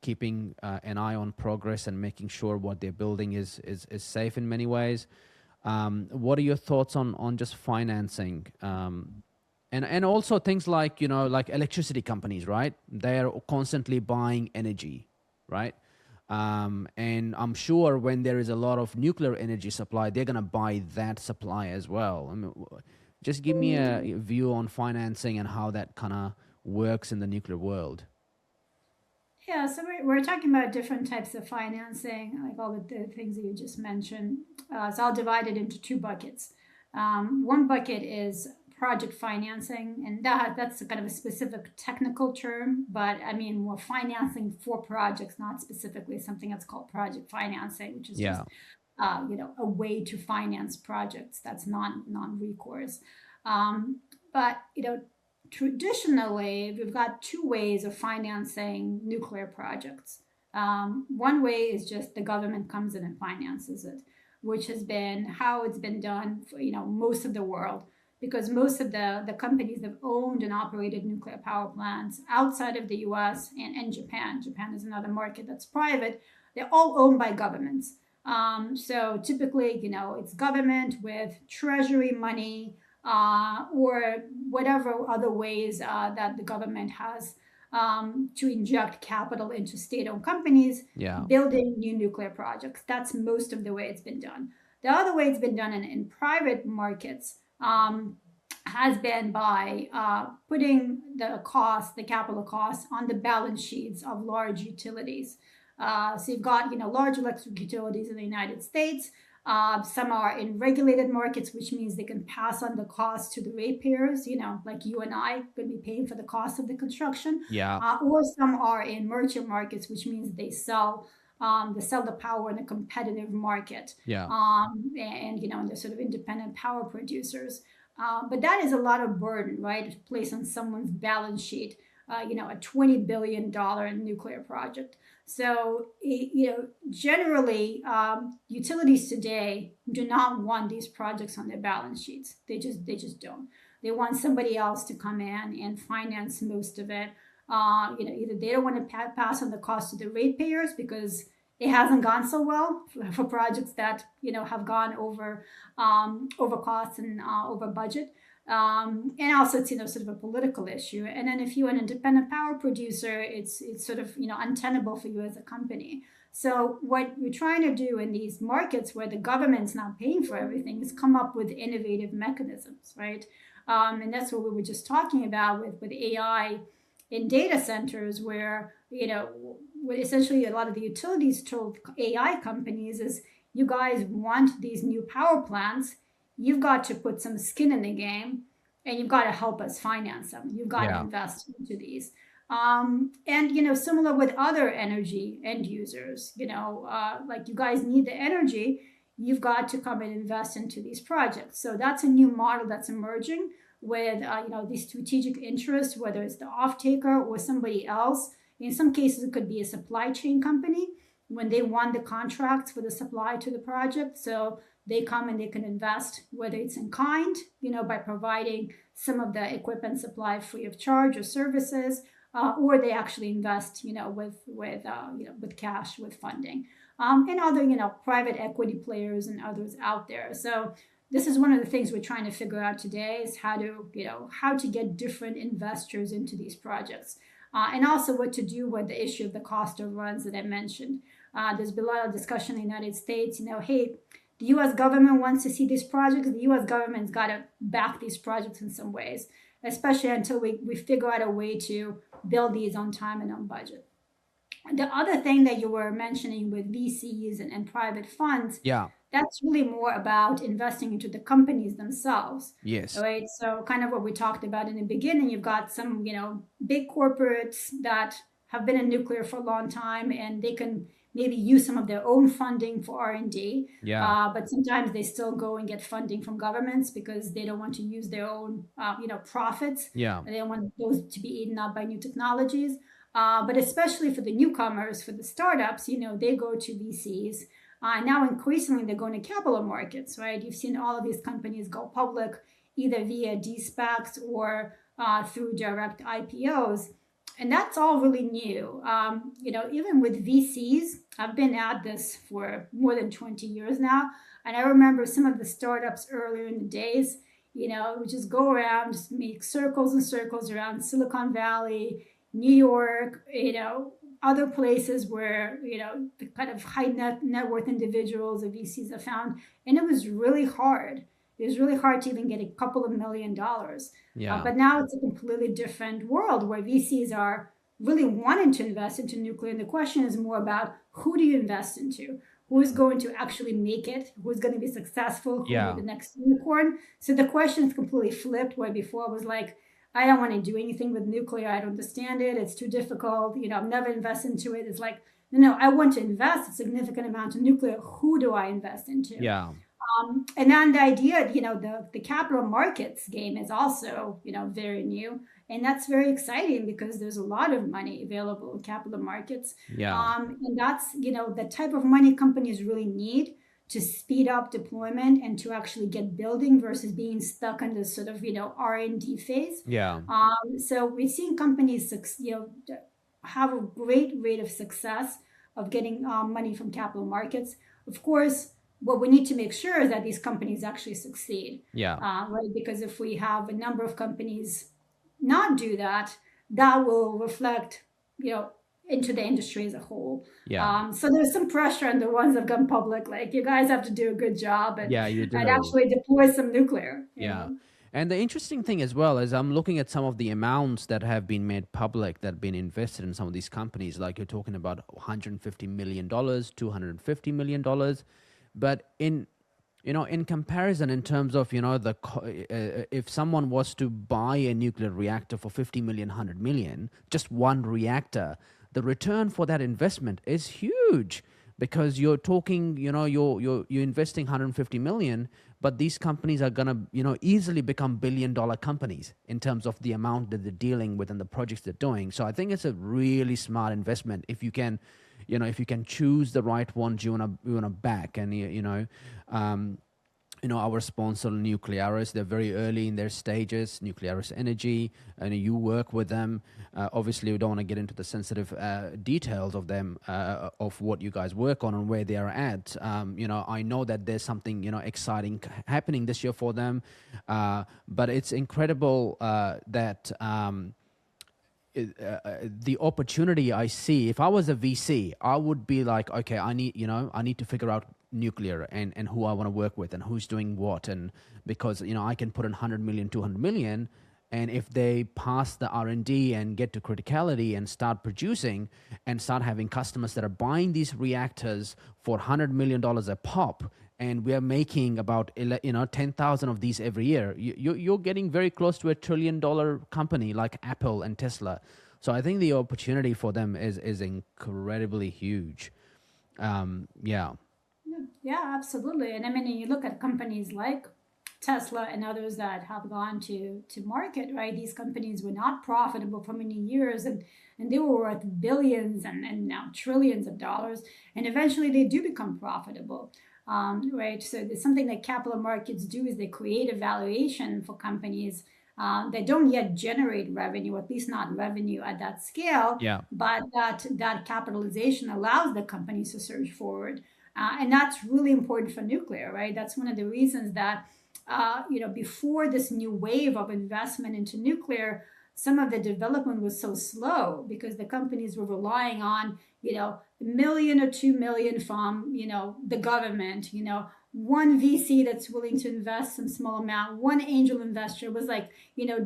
keeping an eye on progress and making sure what they're building is safe in many ways. What are your thoughts on just financing? And also things like like electricity companies, right? They're constantly buying energy, right? And I'm sure when there is a lot of nuclear energy supply, they're going to buy that supply as well. I mean, just give me a view on financing and how that kind of works in the nuclear world. Yeah, so we're talking about different types of financing, like all the things that you just mentioned. So I'll divide it into two buckets. One bucket is project financing, and that's a kind of a specific technical term, but I mean, we're financing for projects, not specifically something that's called project financing, which is just Yeah. a way to finance projects that's non-recourse. But traditionally, we've got two ways of financing nuclear projects. One way is just the government comes in and finances it, which has been how it's been done for most of the world, because most of the companies that have owned and operated nuclear power plants outside of the US and Japan, Japan is another market that's private, they're all owned by governments. So typically, it's government with treasury money or whatever other ways that the government has to inject capital into state-owned companies Yeah. building new nuclear projects. That's most of the way it's been done. The other way it's been done in private markets has been by putting the capital costs on the balance sheets of large utilities. So you've got large electric utilities in the United States. Some are in regulated markets, which means they can pass on the cost to the ratepayers, like you and I could be paying for the cost of the construction. Yeah. Or some are in merchant markets, which means they sell the power in a competitive market. Yeah. And they're sort of independent power producers. But that is a lot of burden, right? Placed on someone's balance sheet, a $20 billion nuclear project. So, generally, utilities today do not want these projects on their balance sheets. They just don't. They want somebody else to come in and finance most of it. Either they don't want to pass on the cost to the ratepayers because it hasn't gone so well for projects that have gone over costs and over budget. And also it's sort of a political issue. And then if you're an independent power producer, it's sort of untenable for you as a company. So what we're trying to do in these markets where the government's not paying for everything is come up with innovative mechanisms, right? And that's what we were just talking about with AI in data centers, where what essentially a lot of the utilities told AI companies is, you guys want these new power plants, you've got to put some skin in the game, and you've got to help us finance them. You've got to Yeah. invest into these. And similar with other energy end users, like you guys need the energy, you've got to come and invest into these projects. So that's a new model that's emerging with these strategic interests, whether it's the off taker or somebody else. In some cases, it could be a supply chain company when they won the contracts for the supply to the project. So they come and they can invest, whether it's in kind, by providing some of the equipment supply free of charge or services, or they actually invest, with cash, with funding, and other, private equity players and others out there. So this is one of the things we're trying to figure out today is how to get different investors into these projects, and also what to do with the issue of the cost overruns that I mentioned. There's been a lot of discussion in the United States, hey, the U.S. government wants to see these projects. The U.S. government's got to back these projects in some ways, especially until we figure out a way to build these on time and on budget. The other thing that you were mentioning with VCs and private funds, Yeah. that's really more about investing into the companies themselves. Yes. Right. So kind of what we talked about in the beginning, you've got some, big corporates that have been in nuclear for a long time, and they can maybe use some of their own funding for R&D. Yeah. But sometimes they still go and get funding from governments because they don't want to use their own, profits. Yeah. They don't want those to be eaten up by new technologies. But especially for the newcomers, for the startups, they go to VCs. Now, increasingly, they're going to capital markets, right? You've seen all of these companies go public either via de-SPACs or through direct IPOs. And that's all really new. Even with VCs, I've been at this for more than 20 years now. And I remember some of the startups earlier in the days, would just go around, just make circles and circles around Silicon Valley, New York, other places where, the kind of high net worth individuals or VCs are found. And it was really hard. It was really hard to even get a couple of $1 million. Yeah. But now it's a completely different world where VCs are really wanting to invest into nuclear. And the question is more about, who do you invest into? Who is going to actually make it? Who's going to be successful? Who will be the next unicorn? So the question is completely flipped, where before it was like, I don't want to do anything with nuclear. I don't understand it. It's too difficult. I've never invested into it. It's like, no, I want to invest a significant amount in nuclear. Who do I invest into? Yeah. And then the idea, the capital markets game is also, very new. And that's very exciting because there's a lot of money available in capital markets. Yeah. And that's, the type of money companies really need to speed up deployment and to actually get building versus being stuck in this sort of, R&D phase. Yeah. So we've seen companies, have a great rate of success of getting money from capital markets. Of course, what we need to make sure is that these companies actually succeed. Yeah. Right? Because if we have a number of companies not do that, that will reflect, into the industry as a whole. Yeah. So there's some pressure on the ones that have gone public, like, you guys have to do a good job and, You do. and actually deploy some nuclear. Yeah. And the interesting thing as well is I'm looking at some of the amounts that have been made public that have been invested in some of these companies, like you're talking about $150 million, $250 million. But in in comparison, in terms of, if someone was to buy a nuclear reactor for 50 million, 100 million, just one reactor, the return for that investment is huge, because you're talking, you're investing 150 million, but these companies are going to, easily become billion-dollar companies in terms of the amount that they're dealing with and the projects they're doing. So I think it's a really smart investment if you can, if you can choose the right ones you want to back. And um, our sponsor Nuclearis, they're very early in their stages. Nuclearis Energy, and you work with them. Obviously, we don't want to get into the sensitive details of them, of what you guys work on and where they are at. I know that there's something exciting happening this year for them, but it's incredible that. The opportunity I see, if I was a VC, I would be like, okay, I need to figure out nuclear, and who I want to work with and who's doing what. And because, I can put in 100 million, 200 million, and if they pass the R&D and get to criticality and start producing and start having customers that are buying these reactors for $100 million a pop, and we are making about 10,000 of these every year, you're getting very close to $1 trillion company like Apple and Tesla. So I think the opportunity for them is incredibly huge. Yeah. Yeah, absolutely. And I mean, you look at companies like Tesla and others that have gone to market, right? These companies were not profitable for many years, and they were worth billions and now trillions of dollars. And eventually they do become profitable, right? So there's something that capital markets do is they create a valuation for companies that don't yet generate revenue, at least not revenue at that scale, Yeah. but that capitalization allows the companies to surge forward. And that's really important for nuclear, right? That's one of the reasons that, before this new wave of investment into nuclear, some of the development was so slow because the companies were relying on, a million or 2 million from, the government, one VC that's willing to invest some small amount, one angel investor was like,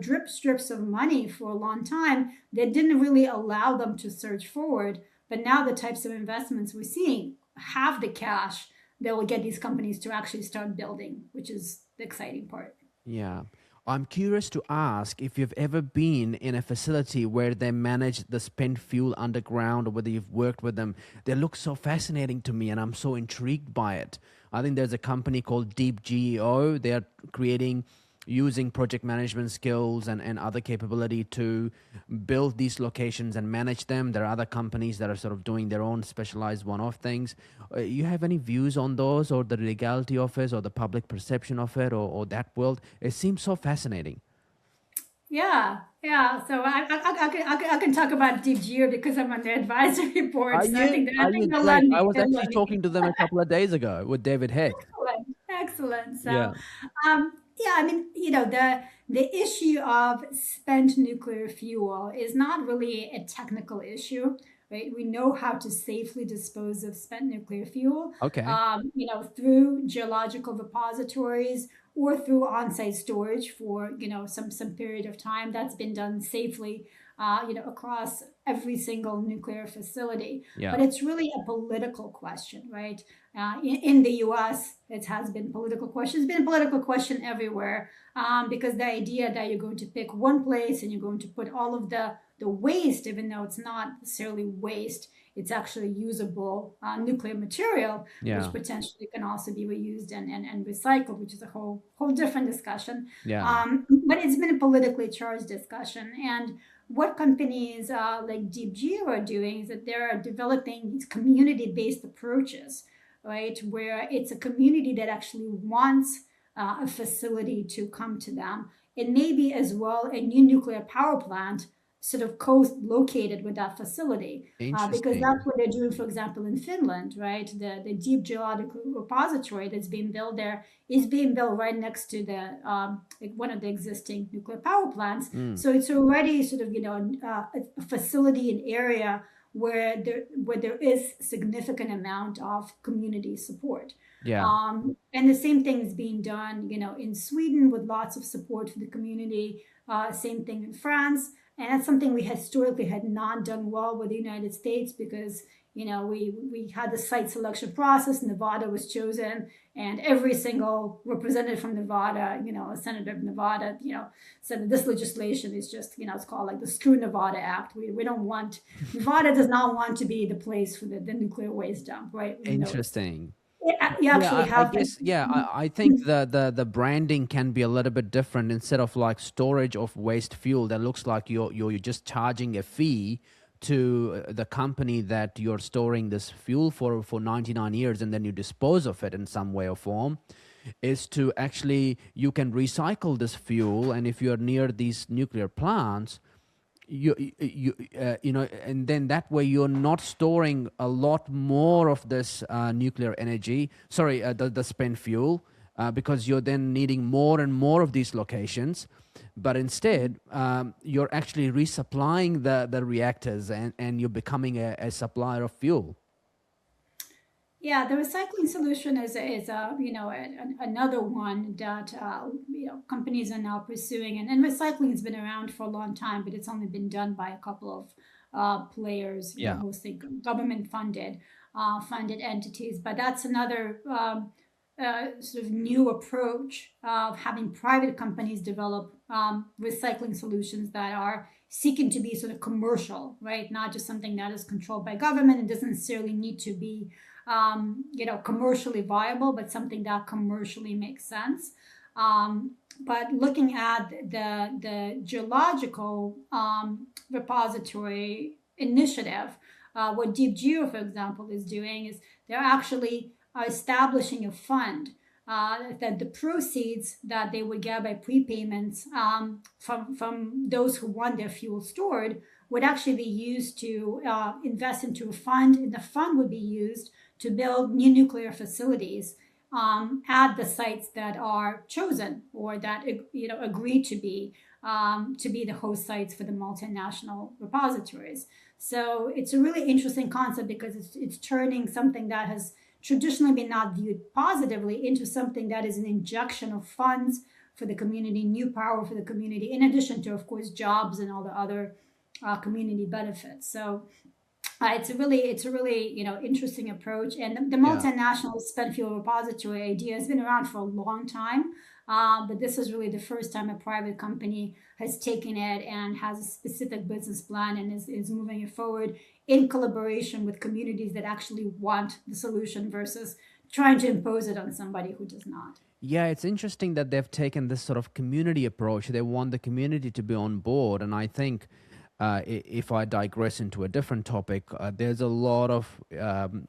drip strips of money for a long time that didn't really allow them to surge forward. But now the types of investments we're seeing have the cash that will get these companies to actually start building, which is the exciting part. Yeah. I'm curious to ask if you've ever been in a facility where they manage the spent fuel underground, or whether you've worked with them. They look so fascinating to me, and I'm so intrigued by it. I think there's a company called Deep Geo. They are creating, using project management skills and other capability to build these locations and manage them. There are other companies that are sort of doing their own specialized one-off things. You have any views on those, or the legality of it, or the public perception of it, or that world? It seems so fascinating. Yeah, yeah. So I can talk about DGO because I'm on the advisory board. Are So I you? think that I Are you think they'll great? lend I me. was They'll actually lend me. talking to them a couple of days ago with David Heck. Excellent, excellent. So, Yeah. yeah, I mean, the issue of spent nuclear fuel is not really a technical issue, right? We know how to safely dispose of spent nuclear fuel, Okay. through geological repositories or through on-site storage for some period of time. That's been done safely, across every single nuclear facility. Yeah. But it's really a political question, right? In the U.S., it has been political question. It's been a political question everywhere, because the idea that you're going to pick one place and you're going to put all of the waste, even though it's not necessarily waste, it's actually usable nuclear material, which Yeah. potentially can also be reused and recycled, which is a whole different discussion. Yeah. But it's been a politically charged discussion, and what companies like Deep Geo are doing is that they're developing these community-based approaches, right? Where it's a community that actually wants a facility to come to them. And maybe as well a new nuclear power plant sort of co-located with that facility, because Interesting. that's what they're doing, for example, in Finland, right? The deep geological repository that's being built there is being built right next to the like one of the existing nuclear power plants. Mm. So it's already sort of a facility, an area where there is significant amount of community support. Yeah. And the same thing is being done, in Sweden with lots of support for the community. Same thing in France, and that's something we historically had not done well with the United States because we had the site selection process. Nevada was chosen, and every single representative from Nevada, a senator of Nevada, said that this legislation is just, it's called like the Screw Nevada Act. We don't want, Nevada does not want to be the place for the nuclear waste dump, right? Interesting. You Yeah, actually I have the, guess, yeah, I think the branding can be a little bit different. Instead of like storage of waste fuel, that looks like you're just charging a fee to the company that you're storing this fuel for 99 years, and then you dispose of it in some way or form, is to actually you can recycle this fuel. And if you're near these nuclear plants, and then that way you're not storing a lot more of this nuclear energy, sorry, the spent fuel, because you're then needing more and more of these locations. But instead, you're actually resupplying the reactors, and you're becoming a supplier of fuel. Yeah, the recycling solution is another one that companies are now pursuing, and recycling has been around for a long time, but it's only been done by a couple of players, Yeah. mostly government funded entities. But that's another sort of new approach of having private companies develop recycling solutions that are seeking to be sort of commercial, right? Not just something that is controlled by government and doesn't necessarily need to be commercially viable, but something that commercially makes sense. But looking at the geological repository initiative, what Deep Geo, for example, is doing is they're actually establishing a fund that the proceeds that they would get by prepayments from those who want their fuel stored would actually be used to invest into a fund, and the fund would be used to build new nuclear facilities at the sites that are chosen or that agree to be the host sites for the multinational repositories. So it's a really interesting concept because it's turning something that has traditionally been not viewed positively into something that is an injection of funds for the community, new power for the community, in addition to, of course, jobs and all the other community benefits. So it's a really interesting approach, and the Yeah. multinational spent fuel repository idea has been around for a long time, but this is really the first time a private company has taken it and has a specific business plan and is moving it forward in collaboration with communities that actually want the solution versus trying to impose it on somebody who does not. Yeah, it's interesting that they've taken this sort of community approach. They want the community to be on board. And I think if I digress into a different topic, there's a lot of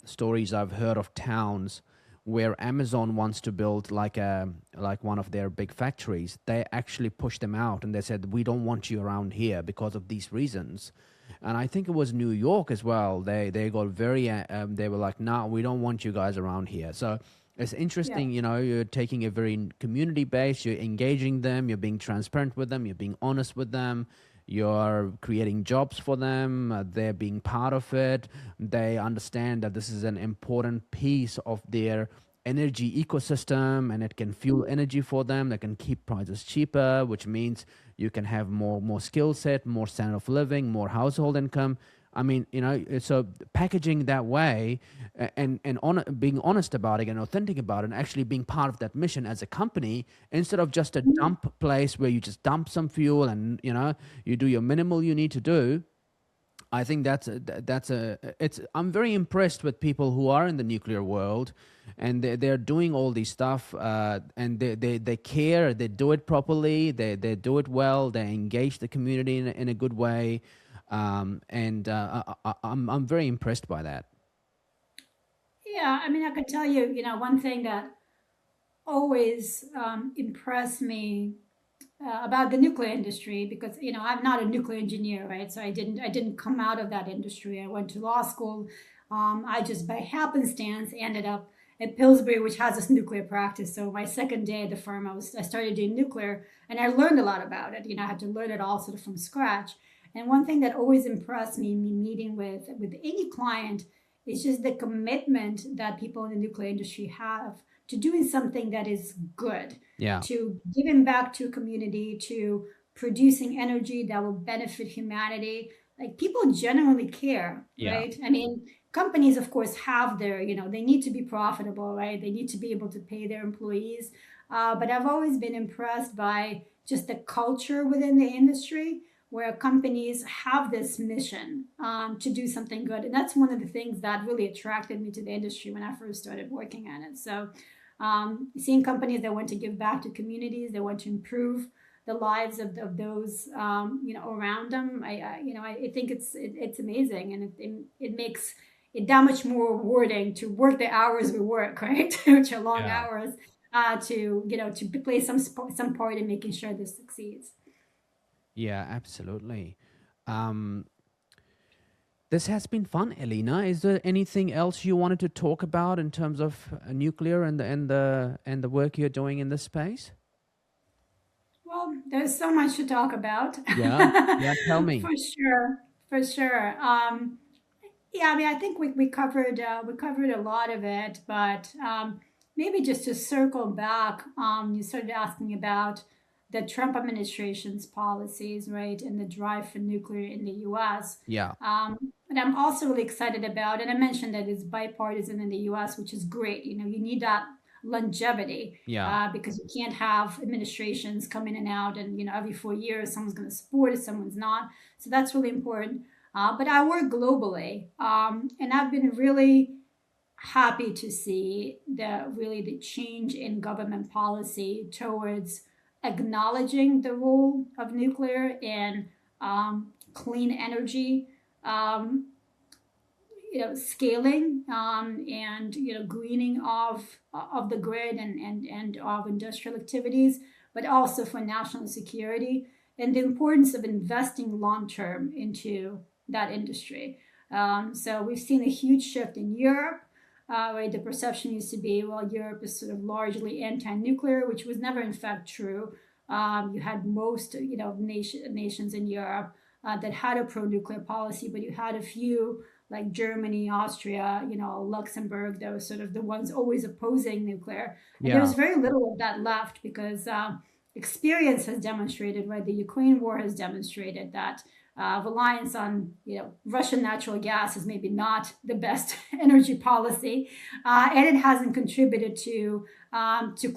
stories I've heard of towns where Amazon wants to build like one of their big factories. They actually pushed them out, and they said, "We don't want you around here because of these reasons." And I think it was New York as well. They got very they were like, "No, we don't want you guys around here." So it's Yeah. interesting, you're taking a very community base, you're engaging them, you're being transparent with them, you're being honest with them, you're creating jobs for them, they're being part of it. They understand that this is an important piece of their energy ecosystem, and it can fuel energy for them. They can keep prices cheaper, which means you can have more skill set, more standard of living, more household income. I mean, so packaging that way, being honest about it and authentic about it, and actually being part of that mission as a company, instead of just a dump place where you just dump some fuel and you do your minimal you need to do. I think that's a it's I'm very impressed with people who are in the nuclear world, and they're doing all these stuff, and they care, they do it properly, they do it well, they engage the community in a good way, and I'm very impressed by that. Yeah, I mean, I could tell you, one thing that always impressed me about the nuclear industry, because I'm not a nuclear engineer, right? So I didn't come out of that industry. I went to law school. I just by happenstance ended up at Pillsbury, which has this nuclear practice. So my second day at the firm, I started doing nuclear, and I learned a lot about it. I had to learn it all sort of from scratch. And one thing that always impressed me meeting with any client is just the commitment that people in the nuclear industry have to doing something that is good, Yeah. to giving back to a community, to producing energy that will benefit humanity. Like, people genuinely care, Yeah. right? I mean, companies, of course, have their, they need to be profitable, right? They need to be able to pay their employees. But I've always been impressed by just the culture within the industry where companies have this mission to do something good. And that's one of the things that really attracted me to the industry when I first started working on it. So seeing companies that want to give back to communities, they want to improve the lives of those around them. I think it's amazing, and it makes it that much more rewarding to work the hours we work, right? Which are long Yeah. hours, to play some part in making sure this succeeds. Yeah, absolutely. Um, this has been fun, Elena. Is there anything else you wanted to talk about in terms of nuclear and the work you're doing in this space? Well, there's so much to talk about. Yeah, yeah. Tell me. For sure, for sure. Yeah, I mean, I think we covered a lot of it, but maybe just to circle back, you started asking about the Trump administration's policies, right, and the drive for nuclear in the U.S. Yeah, And I'm also really excited about, and I mentioned that it's bipartisan in the U.S., which is great. You need that longevity yeah, because you can't have administrations come in and out, and every 4 years someone's going to support it, someone's not. So that's really important. But I work globally, and I've been really happy to see the change in government policy towards acknowledging the role of nuclear in clean energy, um, scaling, and greening of the grid and of industrial activities, but also for national security and the importance of investing long term into that industry. So we've seen a huge shift in Europe. Right, the perception used to be, well, Europe is sort of largely anti-nuclear, which was never in fact true. You had most, nations in Europe that had a pro-nuclear policy, but you had a few like Germany, Austria, Luxembourg, that was sort of the ones always opposing nuclear. And yeah, there's very little of that left because experience has demonstrated, right? The Ukraine war has demonstrated that reliance on Russian natural gas is maybe not the best energy policy, and it hasn't contributed to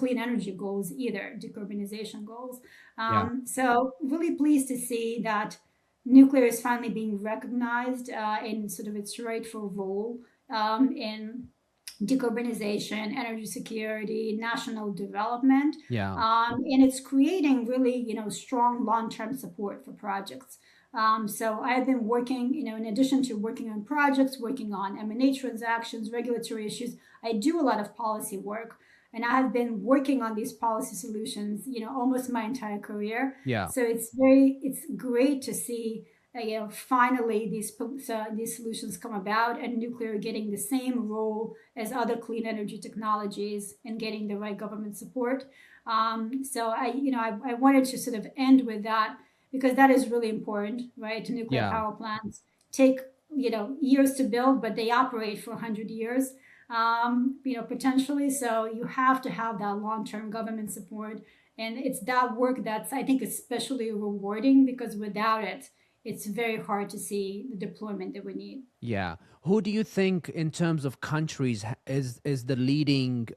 clean energy goals either, decarbonization goals. yeah, So really pleased to see that nuclear is finally being recognized in sort of its rightful role in decarbonization, energy security, national development, yeah, and it's creating really strong long-term support for projects. So I've been working, in addition to working on projects, working on M&A transactions, regulatory issues. I do a lot of policy work, and I have been working on these policy solutions, almost my entire career. yeah, So it's great to see, finally these solutions come about, and nuclear getting the same role as other clean energy technologies and getting the right government support. So I wanted to sort of end with that because that is really important, right? Nuclear yeah. power plants take years to build, but they operate for 100 years, potentially. So you have to have that long-term government support, and it's that work that's, I think, especially rewarding because without it, it's very hard to see the deployment that we need. Yeah. Who do you think, in terms of countries, is the leading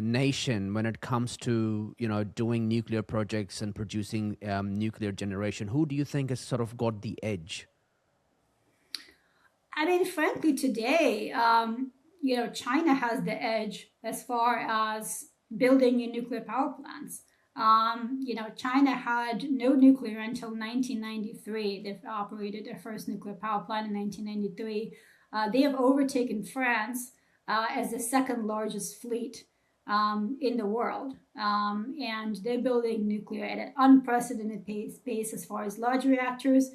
nation when it comes to doing nuclear projects and producing nuclear generation? Who do you think has sort of got the edge? I mean, frankly, today, China has the edge as far as building new nuclear power plants. China had no nuclear until 1993. They've operated their first nuclear power plant in 1993. They have overtaken France as the second largest fleet in the world. And they're building nuclear at an unprecedented pace as far as large reactors.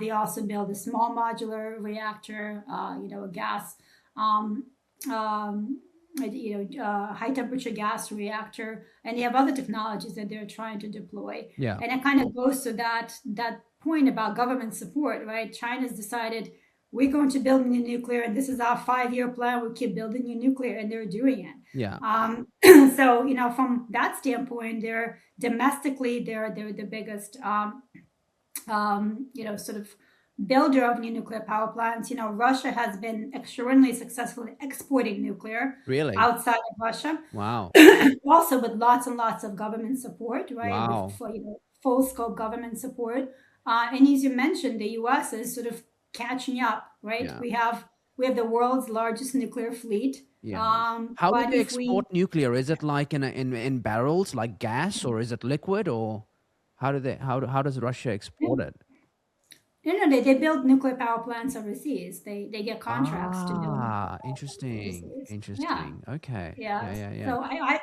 They also build a small modular reactor, a gas, um, um, high temperature gas reactor, and they have other technologies that they're trying to deploy. Yeah. And it kind of goes to that point about government support, right? China's decided we're going to build new nuclear, and this is our 5 year plan. We keep building new nuclear, and they're doing it. Yeah. So from that standpoint, they're domestically they're the biggest sort of builder of new nuclear power plants. Russia has been extraordinarily successful in exporting nuclear Really? outside of Russia, Wow. also with lots and lots of government support, right? With Wow. full scope government support. And as you mentioned, the U.S. is sort of catching up, right? Yeah. We have the world's largest nuclear fleet. Yeah. How do But they if we export nuclear? Is it like in barrels, like gas, or is it liquid, or how does Russia export it? no, they build nuclear power plants overseas. They get contracts to build nuclear Ah, power plants interesting. overseas. Yeah. Interesting. Okay. Yeah. Yeah, yeah, yeah. So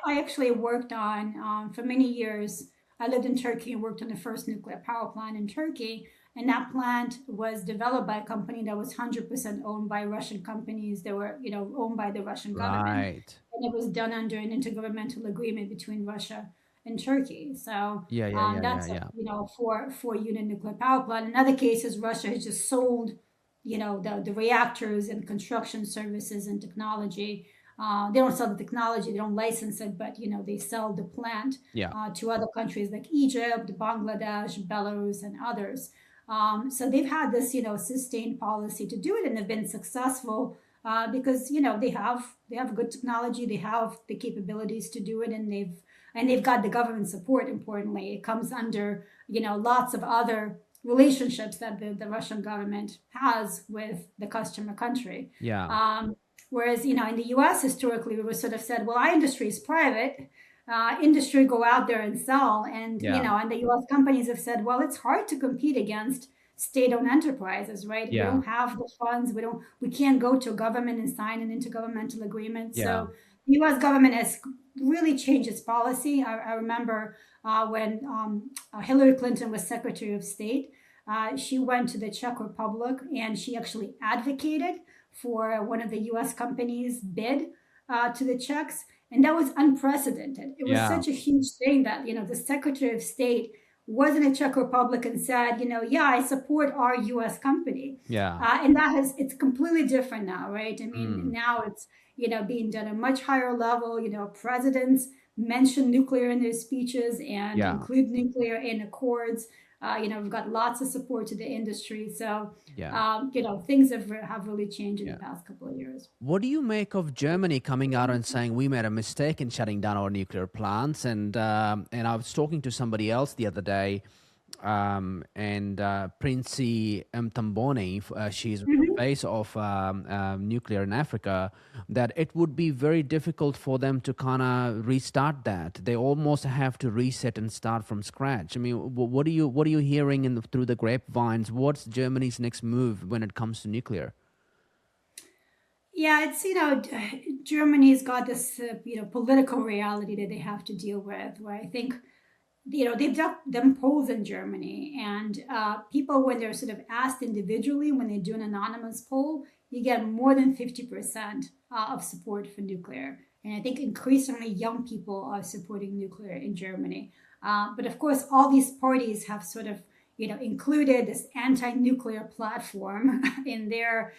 I actually worked on, for many years, I lived in Turkey and worked on the first nuclear power plant in Turkey. And that plant was developed by a company that was 100% owned by Russian companies that were, owned by the Russian government. Right. And it was done under an intergovernmental agreement between Russia and Turkey. So Yeah, yeah, yeah, yeah, that's, yeah. for unit nuclear power plant. In other cases, Russia has just sold, the reactors and construction services and technology. They don't sell the technology, they don't license it, but they sell the plant Yeah. to other countries like Egypt, Bangladesh, Belarus, and others. So they've had this, sustained policy to do it, and they've been successful because they have good technology, they have the capabilities to do it, and they've got the government support. Importantly, it comes under lots of other relationships that the Russian government has with the customer country. Yeah. Whereas, in the US, historically, we were sort of said, well, our industry is private. Industry go out there and sell. And, Yeah. and the US companies have said, well, it's hard to compete against state-owned enterprises, right? We Yeah. don't have the funds. We can't go to a government and sign an intergovernmental agreement. Yeah. So the US government has really changed its policy. I remember when Hillary Clinton was Secretary of State, she went to the Czech Republic and she actually advocated for one of the US companies' bid to the Czechs. And that was unprecedented. It was Yeah. such a huge thing that, the Secretary of State was in the Czech Republic and said, yeah, I support our US company. Yeah. And it's completely different now, right? I mean, Mm. now it's, being done at a much higher level. Presidents mention nuclear in their speeches and Yeah. include nuclear in accords. We've got lots of support to the industry. So, Yeah. things have really changed in the Yeah. past couple of years. What do you make of Germany coming out and saying we made a mistake in shutting down our nuclear plants? And I was talking to somebody else the other day, and Princey Mtamboni, she's the Mhm. face of nuclear in Africa, that it would be very difficult for them to kind of restart that. They almost have to reset and start from scratch. I mean, what are you hearing through the grapevines? What's Germany's next move when it comes to nuclear? Yeah, it's Germany's got this political reality that they have to deal with. Where I think they've done polls in Germany, and people, when they're sort of asked individually, when they do an anonymous poll, you get more than 50% of support for nuclear. And I think increasingly young people are supporting nuclear in Germany. But of course, all these parties have sort of included this anti-nuclear platform in their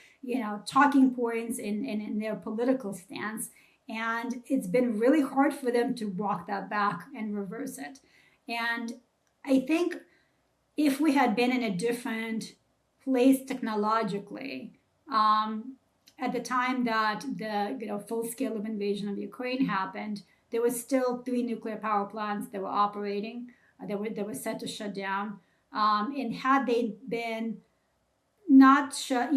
talking points in their political stance, and it's been really hard for them to walk that back and reverse it. And I think if we had been in a different place technologically, at the time that the full scale of invasion of Ukraine happened, there was still three nuclear power plants that were operating. That were set to shut down. And had they been not shut,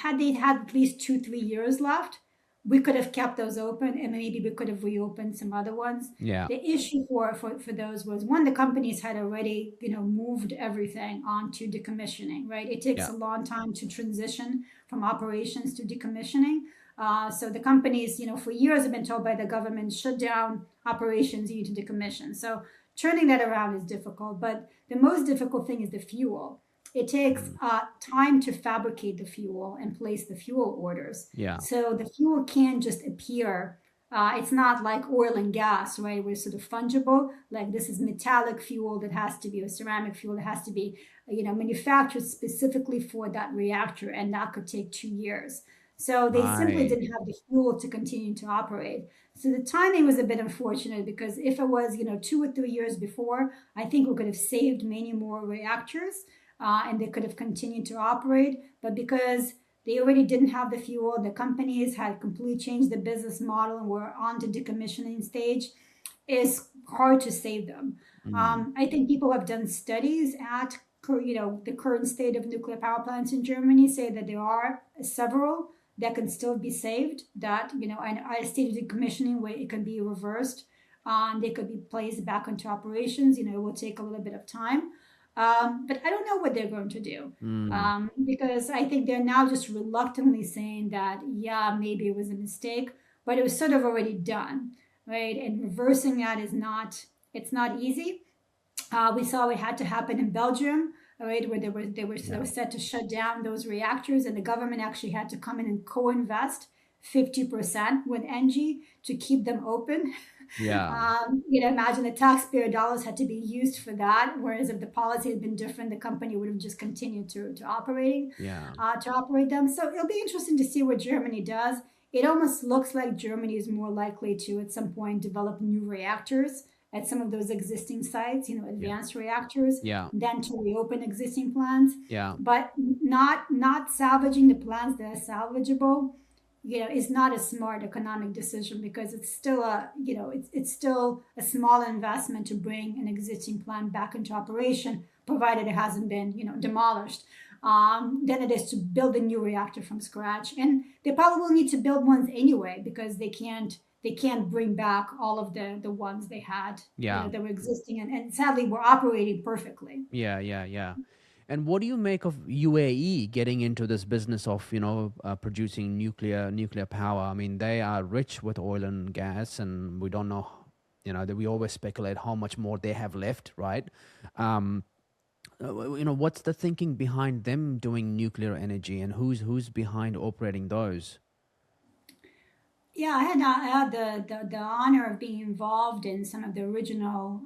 had they had at least 2-3 years left, we could have kept those open, and maybe we could have reopened some other ones. Yeah. The issue for those was, one, the companies had already moved everything onto decommissioning, right? It takes Yeah. a long time to transition from operations to decommissioning. So the companies, for years have been told by the government, shut down operations, you need to decommission. So turning that around is difficult, but the most difficult thing is the fuel. It takes Mm. time to fabricate the fuel and place the fuel orders. Yeah. So the fuel can't just appear. It's not like oil and gas, right? We're sort of fungible. Like, this is metallic fuel that has to be, or ceramic fuel that has to be, manufactured specifically for that reactor, and that could take 2 years. So they simply Right. didn't have the fuel to continue to operate. So the timing was a bit unfortunate, because if it was, 2 or 3 years before, I think we could have saved many more reactors. and they could have continued to operate. But because they already didn't have the fuel, the companies had completely changed the business model and were on to decommissioning stage, it's hard to save them. Mm. I think people have done studies at the current state of nuclear power plants in Germany, say that there are several that can still be saved. That and a state of decommissioning where it can be reversed, they could be placed back into operations. It will take a little bit of time, but I don't know what they're going to do, Mm. because I think they're now just reluctantly saying that yeah, maybe it was a mistake, but it was sort of already done, right? And reversing that is not it's not easy. We saw it had to happen in Belgium, right, where they were Yeah. set to shut down those reactors, and the government actually had to come in and co-invest 50% with Engie to keep them open. Yeah. Imagine the taxpayer dollars had to be used for that. Whereas if the policy had been different, the company would have just continued Yeah. to operate them. So it'll be interesting to see what Germany does. It almost looks like Germany is more likely to at some point develop new reactors at some of those existing sites, Yeah. advanced reactors, Yeah. than to reopen existing plants. Yeah. But not salvaging the plants that are salvageable, is not a smart economic decision, because it's still it's still a small investment to bring an existing plant back into operation, provided it hasn't been demolished. Than it is to build a new reactor from scratch, and they probably will need to build ones anyway, because they can't bring back all of the ones they had Yeah. that were existing, and sadly were operating perfectly. Yeah. Yeah. Yeah. And what do you make of UAE getting into this business of producing nuclear power? I mean, they are rich with oil and gas, and we don't know, that we always speculate how much more they have left, right? Um, what's the thinking behind them doing nuclear energy, and who's behind operating those? Yeah, I had the honor of being involved in some of the original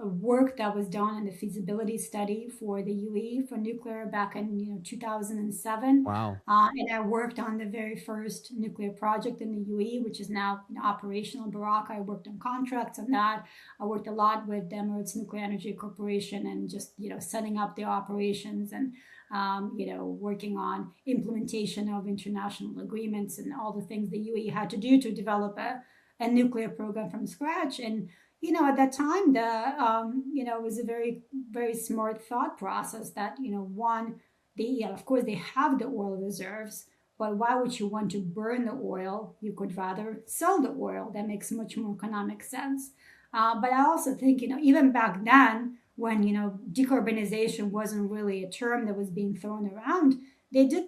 work that was done in the feasibility study for the UE for nuclear back in 2007, Wow. and I worked on the very first nuclear project in the UE, which is now operational in Baraka. I worked on contracts on that. I worked a lot with the Emirates Nuclear Energy Corporation, and just setting up their operations, and working on implementation of international agreements and all the things the UAE had to do to develop a nuclear program from scratch. And at that time, it was a very, very smart thought process that one, of course they have the oil reserves, but why would you want to burn the oil? You could rather sell the oil. That makes much more economic sense. But I also think even back then, when decarbonization wasn't really a term that was being thrown around, they did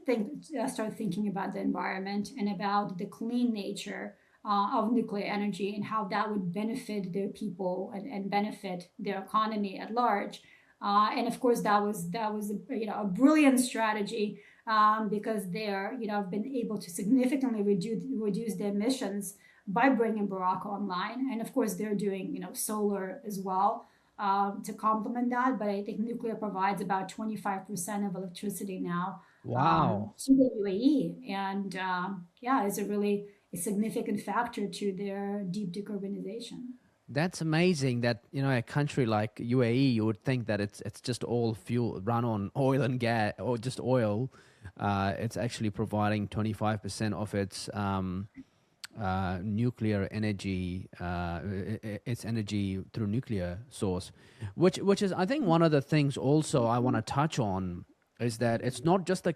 start thinking about the environment and about the clean nature of nuclear energy, and how that would benefit their people, and benefit their economy at large. And of course, that was a brilliant strategy, because they're have been able to significantly reduce their emissions by bringing Baraka online, and of course they're doing solar as well, to complement that. But I think nuclear provides about 25% of electricity now, Wow. to the UAE, and yeah, it's a really a significant factor to their deep decarbonization. That's amazing that, a country like UAE, you would think that it's just all fuel run on oil and gas, or just oil. It's actually providing 25% of its nuclear energy, its energy through nuclear source, which is, I think, one of the things also I want to touch on, is that it's not just the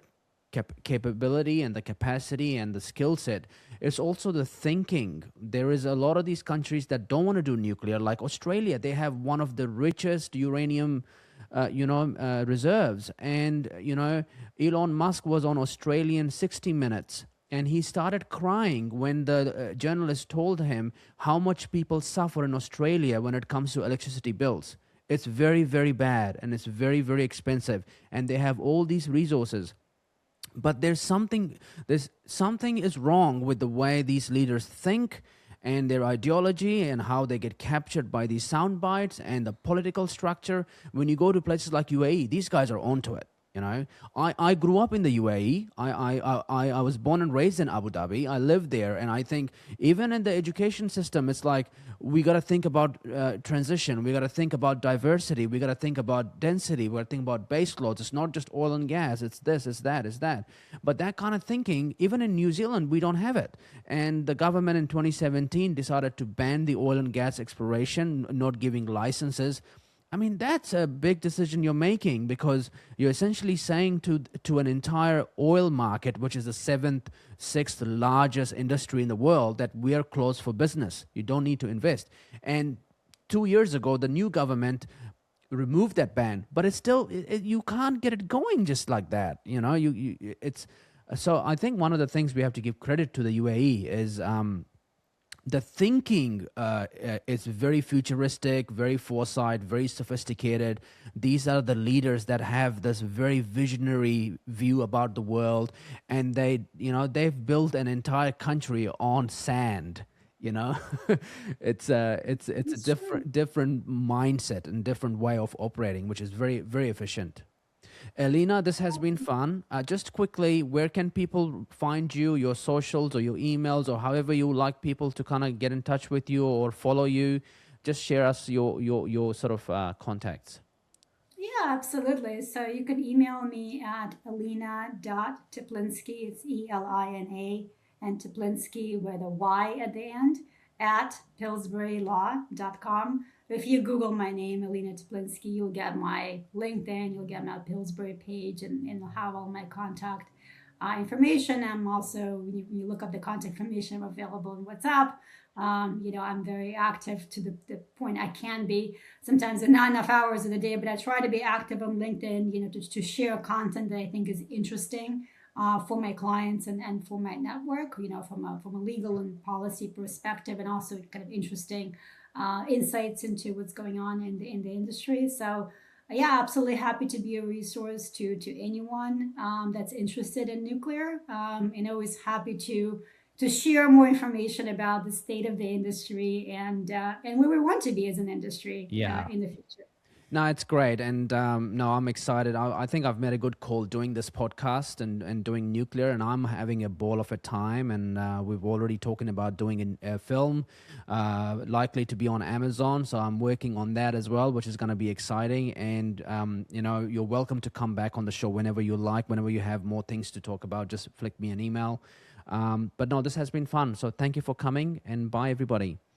capability and the capacity and the skill set. It's also the thinking. There is a lot of these countries that don't want to do nuclear, like Australia. They have one of the richest uranium reserves. And Elon Musk was on Australian 60 Minutes, and he started crying when the journalist told him how much people suffer in Australia when it comes to electricity bills. It's very, very bad, and it's very, very expensive, and they have all these resources. But there's something is wrong with the way these leaders think, and their ideology, and how they get captured by these sound bites and the political structure. When you go to places like UAE, these guys are onto it. You know, I grew up in the UAE. I was born and raised in Abu Dhabi. I lived there, and I think even in the education system, it's like we got to think about transition. We got to think about diversity. We got to think about density. We got to think about base loads. It's not just oil and gas. It's this. It's that. It's that. But that kind of thinking, even in New Zealand, we don't have it. And the government in 2017 decided to ban the oil and gas exploration, not giving licenses. I mean, that's a big decision you're making, because you're essentially saying to an entire oil market, which is the seventh, sixth largest industry in the world, that we are closed for business. You don't need to invest. And 2 years ago, the new government removed that ban, but it's still you can't get it going just like that. You know, it's so I think one of the things we have to give credit to the UAE is. The thinking is very futuristic, very foresight, very sophisticated. These are the leaders that have this very visionary view about the world, and they've built an entire country on sand. You know, it's a That's true. different mindset and different way of operating, which is very very efficient. Elena, this has been fun. Just quickly, where can people find you, your socials or your emails, or however you like people to kind of get in touch with you or follow you? Just share us your sort of contacts. Yeah, absolutely. So you can email me at elina.teplinsky, it's Elina, and Teplinsky with a Y at the end, at pillsburylaw.com. If you Google my name, Elina Teplinsky, you'll get my LinkedIn, you'll get my Pillsbury page, and you'll have all my contact information. I'm also, when you look up the contact information, I'm available in WhatsApp. I'm very active to the point I can be. Sometimes there are not enough hours in the day, but I try to be active on LinkedIn, to share content that I think is interesting for my clients and for my network, from a legal and policy perspective, and also kind of interesting insights into what's going on in the industry. So yeah, absolutely happy to be a resource to anyone that's interested in nuclear, and always happy to share more information about the state of the industry and where we want to be as an industry Yeah. in the future. No, it's great. And no, I'm excited. I think I've made a good call doing this podcast and doing nuclear, and I'm having a ball of a time. And we've already talking about doing a film, likely to be on Amazon. So I'm working on that as well, which is going to be exciting. And, you're welcome to come back on the show whenever you like, whenever you have more things to talk about, just flick me an email. But no, this has been fun. So thank you for coming, and bye, everybody.